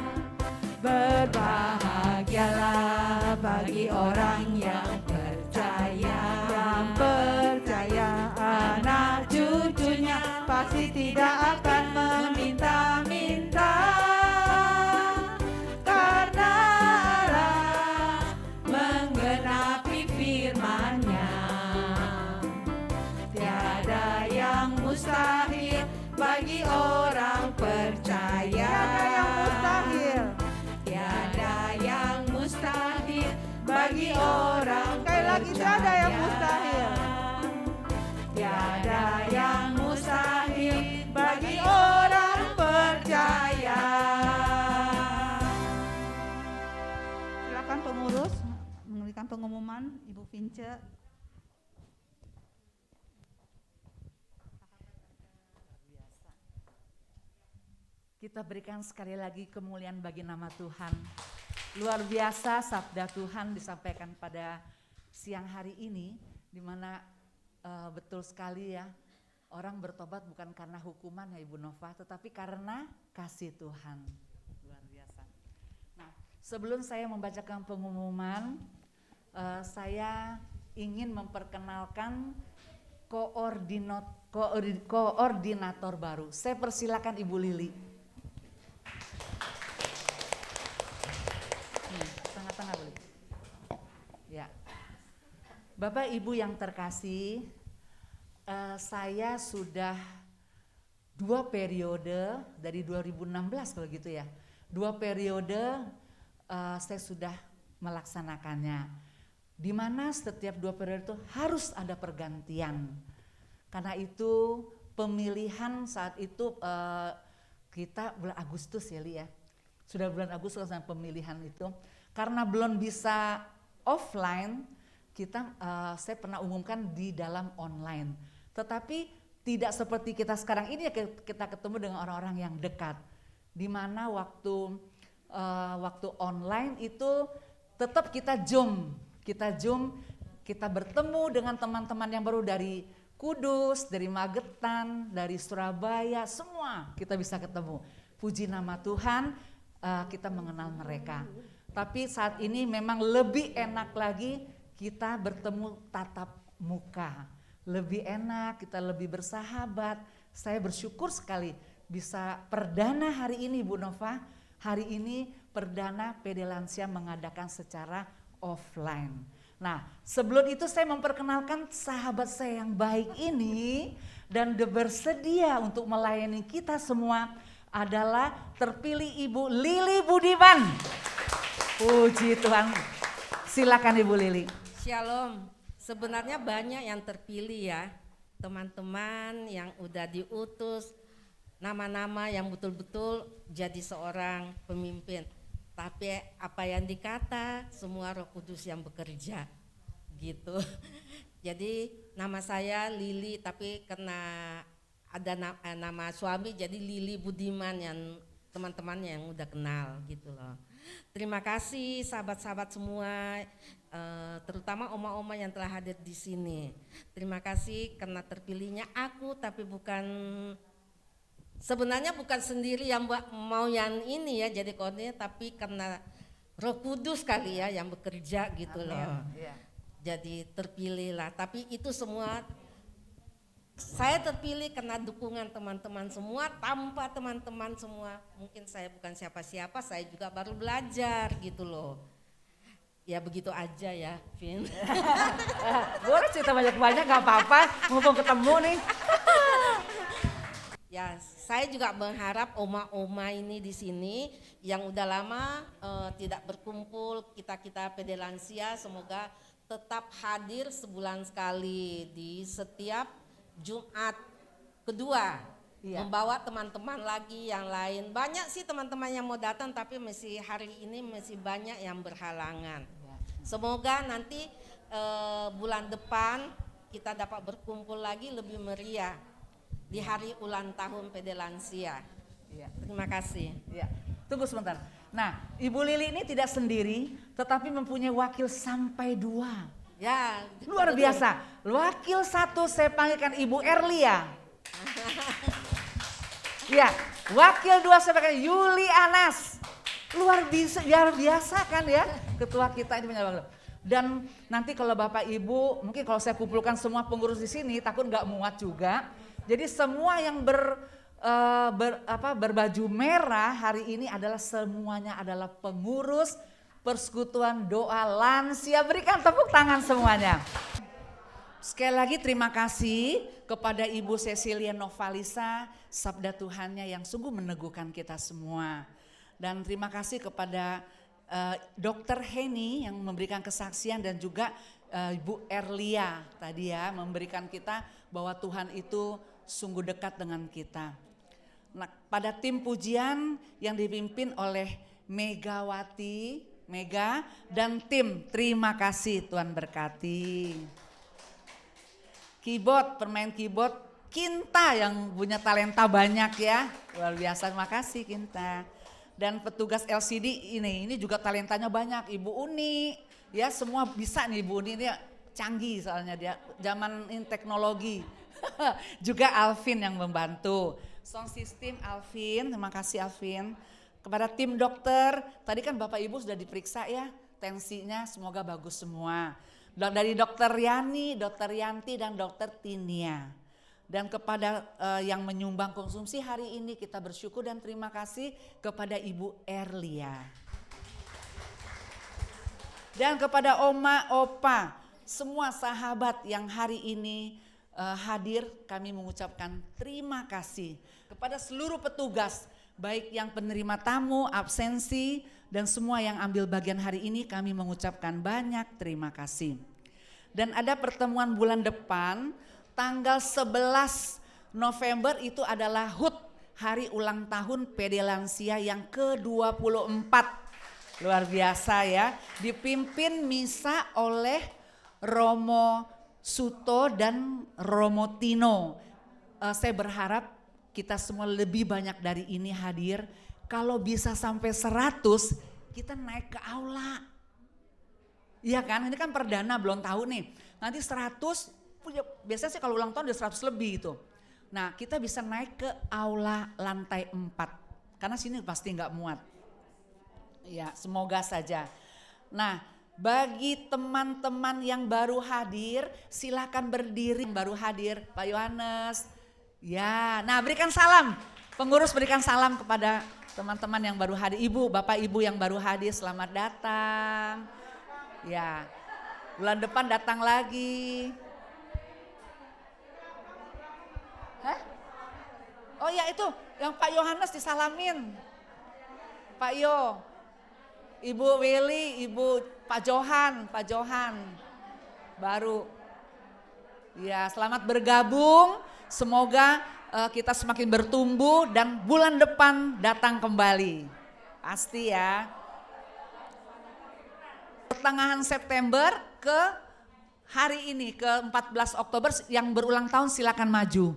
A: berbahagialah bagi orang yang percaya. Yang percaya anak cucunya pasti tidak akan meminta-minta. Karena Allah menggenapi firman-Nya. Tiada yang mustahil bagi orang percaya. Tiada yang mustahil. Tiada yang mustahil bagi orang percaya. Sekali lagi, tiada yang mustahil. Tiada yang mustahil bagi orang percaya. Silakan pengurus memberikan pengumuman, Ibu Vince.
E: Kita berikan sekali lagi kemuliaan bagi nama Tuhan. Luar biasa sabda Tuhan disampaikan pada siang hari ini, di mana betul sekali ya, orang bertobat bukan karena hukuman ya Ibu Nova, tetapi karena kasih Tuhan. Luar biasa. Nah, sebelum saya membacakan pengumuman, saya ingin memperkenalkan koordinator baru. Saya persilakan Ibu Lili. Tengah-tengah boleh. Ya, Bapak Ibu yang terkasih, saya sudah 2 periode dari 2016 kalau gitu ya. 2 periode saya sudah melaksanakannya. Di mana setiap 2 periode itu harus ada pergantian. Karena itu pemilihan saat itu kita bulan Agustus ya Li ya. Sudah bulan Agustus pemilihan itu. Karena belum bisa offline, saya pernah umumkan di dalam online. Tetapi tidak seperti kita sekarang ini ya, kita ketemu dengan orang-orang yang dekat. Di mana waktu online itu tetap kita Zoom, kita bertemu dengan teman-teman yang baru dari Kudus, dari Magetan, dari Surabaya, semua kita bisa ketemu. Puji nama Tuhan.
H: kita mengenal mereka. Tapi saat ini memang lebih enak lagi kita bertemu tatap muka. Lebih enak, kita lebih bersahabat. Saya bersyukur sekali bisa perdana hari ini Bu Nova. Hari ini perdana PD Lansia mengadakan secara offline. Nah, sebelum itu saya memperkenalkan sahabat saya yang baik ini dan bersedia untuk melayani kita semua adalah terpilih Ibu Lili Budiman. Puji Tuhan. Silakan Ibu Lili.
I: Shalom. Sebenarnya banyak yang terpilih ya, teman-teman yang udah diutus, nama-nama yang betul-betul jadi seorang pemimpin. Tapi apa yang dikata, semua Roh Kudus yang bekerja gitu. Jadi nama saya Lili, tapi karena ada nama suami jadi Lili Budiman yang teman-teman yang udah kenal gitu loh. Terima kasih sahabat-sahabat semua, terutama oma-oma yang telah hadir di sini. Terima kasih karena terpilihnya aku, tapi sebenarnya bukan sendiri yang mau yang ini ya jadi koordinator, tapi karena Roh Kudus kali ya yang bekerja gitu loh. Jadi terpilih lah, tapi itu semua saya terpilih karena dukungan teman-teman semua. Tanpa teman-teman semua mungkin saya bukan siapa-siapa, saya juga baru belajar gitu loh. Ya begitu aja ya Vin.
H: Boleh cerita banyak-banyak gak apa-apa, mumpung ketemu nih.
I: Ya, saya juga berharap oma-oma ini di sini yang udah lama tidak berkumpul, kita PD Lansia semoga tetap hadir sebulan sekali di setiap Jumat kedua. Iya. Membawa teman-teman lagi yang lain. Banyak sih teman-teman yang mau datang tapi hari ini masih banyak yang berhalangan. Ya. Semoga nanti bulan depan kita dapat berkumpul lagi lebih meriah. Di hari ulang tahun PD Lansia. Ya. Terima kasih.
H: Ya. Tunggu sebentar. Nah, Ibu Lili ini tidak sendiri, tetapi mempunyai wakil sampai 2.
I: Ya.
H: Luar biasa. Wakil 1 saya panggilkan Ibu Erlia. Ya, wakil 2 saya panggilkan Yuli Anas. Luar biasa kan ya, ketua kita ini punya wakil. Dan nanti kalau Bapak Ibu, mungkin kalau saya kumpulkan semua pengurus di sini, takut nggak muat juga. Jadi semua yang berbaju merah hari ini semuanya adalah pengurus Persekutuan Doa Lansia. Berikan tepuk tangan semuanya. Sekali lagi terima kasih kepada Ibu Cecilia Novalisa, sabda Tuhannya yang sungguh meneguhkan kita semua. Dan terima kasih kepada Dr. Heni yang memberikan kesaksian dan juga Ibu Erlia tadi ya memberikan kita bahwa Tuhan itu sungguh dekat dengan kita. Nah, pada tim pujian yang dipimpin oleh Mega dan tim, terima kasih Tuhan berkati. Pemain keyboard Kinta yang punya talenta banyak ya, luar biasa, terima kasih Kinta. Dan petugas LCD ini juga talentanya banyak, Ibu Uni, ya semua bisa nih Ibu Uni, dia canggih soalnya dia zaman teknologi. Juga Alvin yang membantu. Sound system Alvin, terima kasih Alvin. Kepada tim dokter, tadi kan Bapak Ibu sudah diperiksa ya, tensinya semoga bagus semua. Dari Dokter Yani, Dokter Yanti dan Dokter Tinia. Dan kepada yang menyumbang konsumsi hari ini kita bersyukur dan terima kasih kepada Ibu Erlia. Dan kepada Oma, Opa, semua sahabat yang hari ini hadir, kami mengucapkan terima kasih kepada seluruh petugas, baik yang penerima tamu, absensi, dan semua yang ambil bagian hari ini kami mengucapkan banyak terima kasih. Dan ada pertemuan bulan depan, tanggal 11 November itu adalah HUT, Hari Ulang Tahun PD Lansia yang ke-24. Luar biasa ya, dipimpin misa oleh Romo Suto dan Romo Tino. Saya berharap kita semua lebih banyak dari ini hadir. Kalau bisa sampai 100, kita naik ke aula. Iya kan, ini kan perdana belum tahu nih. Nanti 100, biasanya sih kalau ulang tahun udah 100 lebih itu. Nah kita bisa naik ke aula lantai 4. Karena sini pasti nggak muat. Ya, semoga saja. Nah, bagi teman-teman yang baru hadir, silakan berdiri. Baru hadir, Pak Yohanes. Ya, nah berikan salam. Pengurus berikan salam kepada teman-teman yang baru hadir. Ibu, Bapak, Ibu yang baru hadir, selamat datang. Ya, bulan depan datang lagi. Hah? Oh ya itu, yang Pak Yohanes disalamin. Pak Yo, Ibu Willy, Ibu Pak Johan baru. Ya, selamat bergabung. Semoga kita semakin bertumbuh dan bulan depan datang kembali. Pasti ya. Pertengahan September ke hari ini ke 14 Oktober yang berulang tahun silakan maju.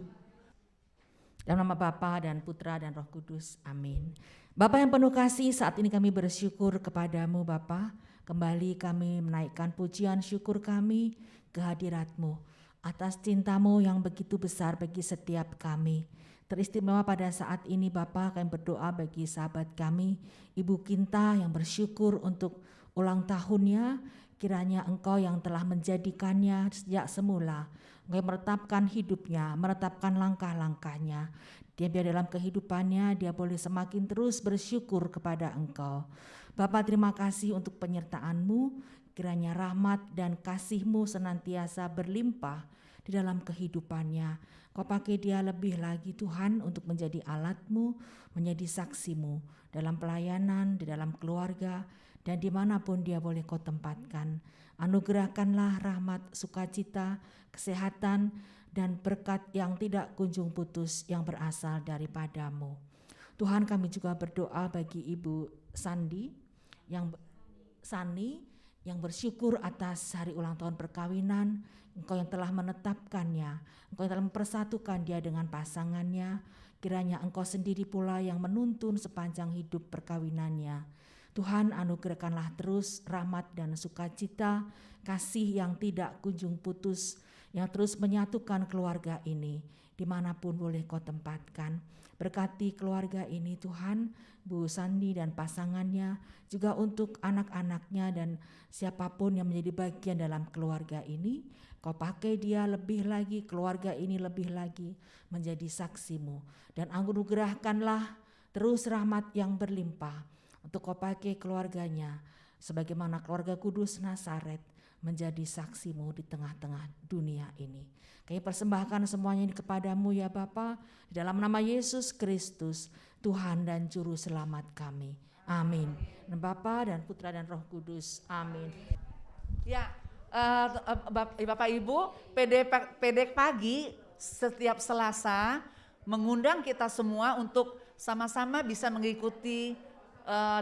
G: Dalam nama Bapa dan Putra dan Roh Kudus, amin. Bapa yang penuh kasih, saat ini kami bersyukur kepadamu Bapa. Kembali kami menaikkan pujian syukur kami ke hadirat-Mu atas cinta-Mu yang begitu besar bagi setiap kami. Teristimewa pada saat ini Bapa, kami berdoa bagi sahabat kami, Ibu Kinta yang bersyukur untuk ulang tahunnya. Kiranya Engkau yang telah menjadikannya sejak semula, Engkau meretapkan hidupnya, meretapkan langkah-langkahnya. Dia biar dalam kehidupannya dia boleh semakin terus bersyukur kepada Engkau. Bapa, terima kasih untuk penyertaan-Mu, kiranya rahmat dan kasih-Mu senantiasa berlimpah di dalam kehidupannya. Kau pakai dia lebih lagi Tuhan untuk menjadi alat-Mu, menjadi saksi-Mu dalam pelayanan, di dalam keluarga, dan dimanapun dia boleh Kau tempatkan. Anugerahkanlah rahmat, sukacita, kesehatan, dan berkat yang tidak kunjung putus yang berasal daripada-Mu. Tuhan, kami juga berdoa bagi Ibu Sani yang bersyukur atas hari ulang tahun perkawinan. Engkau yang telah menetapkannya, Engkau yang telah mempersatukan dia dengan pasangannya. Kiranya Engkau sendiri pula yang menuntun sepanjang hidup perkawinannya. Tuhan, anugerahkanlah terus rahmat dan sukacita, kasih yang tidak kunjung putus, yang terus menyatukan keluarga ini dimanapun boleh Kau tempatkan. Berkati keluarga ini Tuhan, Bu Sandi dan pasangannya, juga untuk anak-anaknya dan siapapun yang menjadi bagian dalam keluarga ini. Kau pakai dia lebih lagi, keluarga ini lebih lagi menjadi saksi-Mu. Dan anugerahkanlah terus rahmat yang berlimpah untuk Kau pakai keluarganya sebagaimana keluarga kudus Nazaret menjadi saksi-Mu di tengah-tengah dunia ini. Kami persembahkan semuanya ini kepada-Mu ya Bapa, di dalam nama Yesus Kristus, Tuhan dan Juru Selamat kami. Amin. Dan Bapa dan Putra dan Roh Kudus. Amin.
H: Ya, Bapak Ibu, PD Pagi setiap Selasa mengundang kita semua untuk sama-sama bisa mengikuti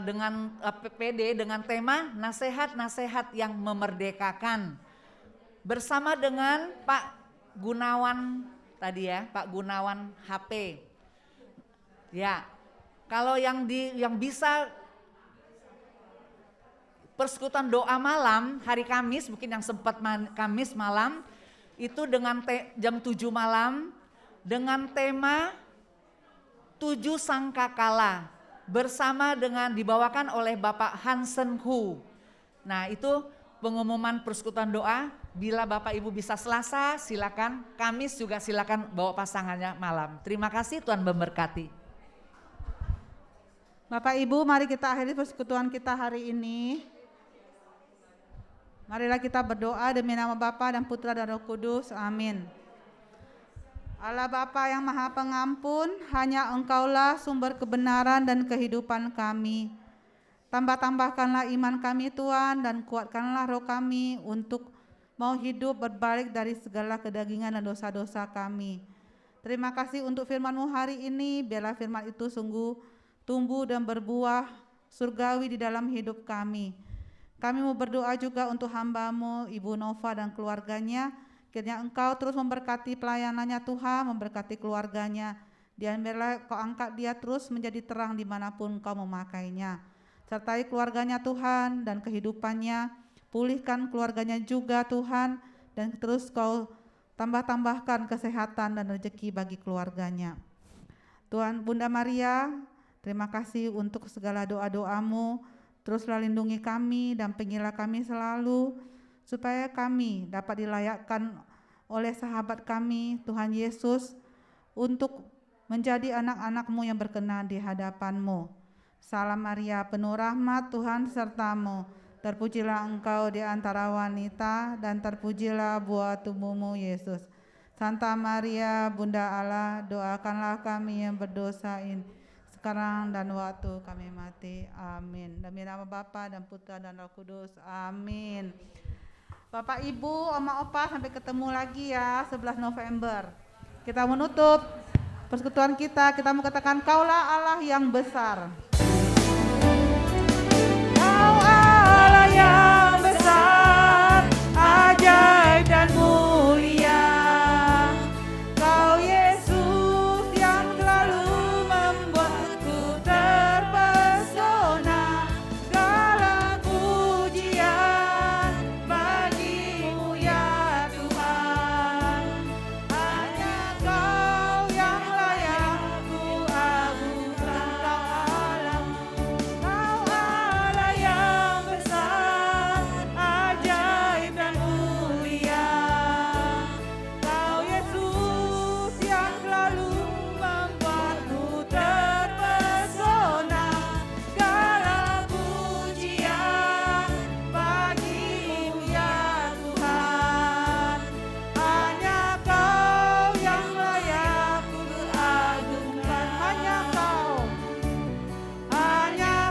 H: dengan PD dengan tema nasihat-nasihat yang memerdekakan bersama dengan Pak Gunawan tadi ya, Pak Gunawan HP. Ya, kalau yang bisa persekutuan doa malam hari Kamis, mungkin yang sempat Kamis malam itu dengan jam 7 malam dengan tema 7 Sangkakala bersama dengan dibawakan oleh Bapak Hansen Hu. Nah itu pengumuman persekutuan doa, bila Bapak Ibu bisa Selasa silakan, Kamis juga silakan bawa pasangannya malam. Terima kasih, Tuhan memberkati.
A: Bapak Ibu, mari kita akhiri persekutuan kita hari ini. Marilah kita berdoa demi nama Bapa dan Putra dan Roh Kudus. Amin. Allah Bapa yang Maha Pengampun, hanya Engkaulah sumber kebenaran dan kehidupan kami. Tambah-tambahkanlah iman kami Tuhan, dan kuatkanlah roh kami untuk mau hidup berbalik dari segala kedagingan dan dosa-dosa kami. Terima kasih untuk firman-Mu hari ini, biarlah firman itu sungguh tumbuh dan berbuah surgawi di dalam hidup kami. Kami mau berdoa juga untuk hamba-Mu, Ibu Nova dan keluarganya. Kiranya Engkau terus memberkati pelayanannya Tuhan, memberkati keluarganya. Dan biarlah Kau angkat dia terus menjadi terang dimanapun Kau memakainya. Sertai keluarganya Tuhan dan kehidupannya. Pulihkan keluarganya juga Tuhan. Dan terus Kau tambah-tambahkan kesehatan dan rezeki bagi keluarganya. Tuhan, Bunda Maria, terima kasih untuk segala doa-doa-Mu. Teruslah lindungi kami, dampingilah kami selalu, supaya kami dapat dilayakkan oleh sahabat kami, Tuhan Yesus, untuk menjadi anak-anak-Mu yang berkenan di hadapan-Mu. Salam Maria, penuh rahmat, Tuhan sertamu. Terpujilah engkau di antara wanita, dan terpujilah buah tubuhmu, Yesus. Santa Maria, Bunda Allah, doakanlah kami yang berdosa ini, sekarang dan waktu kami mati. Amin. Demi nama Bapa dan Putra dan Roh Kudus. Amin. Bapak, Ibu, Oma, Opa, sampai ketemu lagi ya 11 November. Kita menutup persekutuan kita mau katakan, Kaulah Allah yang besar. Kau Allah yang besar, ajaib dan mulia. Kau Yesus yang selalu membuatku terpesona. Segala pujian bagimu ya Tuhan. Hanya Kau yang layak ku agungkan. Kau Allah yang besar, ajaib dan mulia. Kau Yesus yang selalu membuatku terpesona. Segala pujian bagimu ya Tuhan. Hanya Kau yang layak ku agungkan. Hanya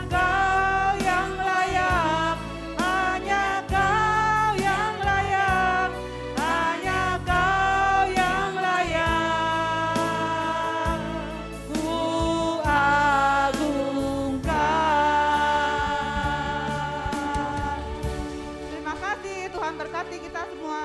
A: Kau yang layak, hanya Kau yang layak, hanya Kau yang layak ku agungkan. Terima kasih, Tuhan berkati kita semua.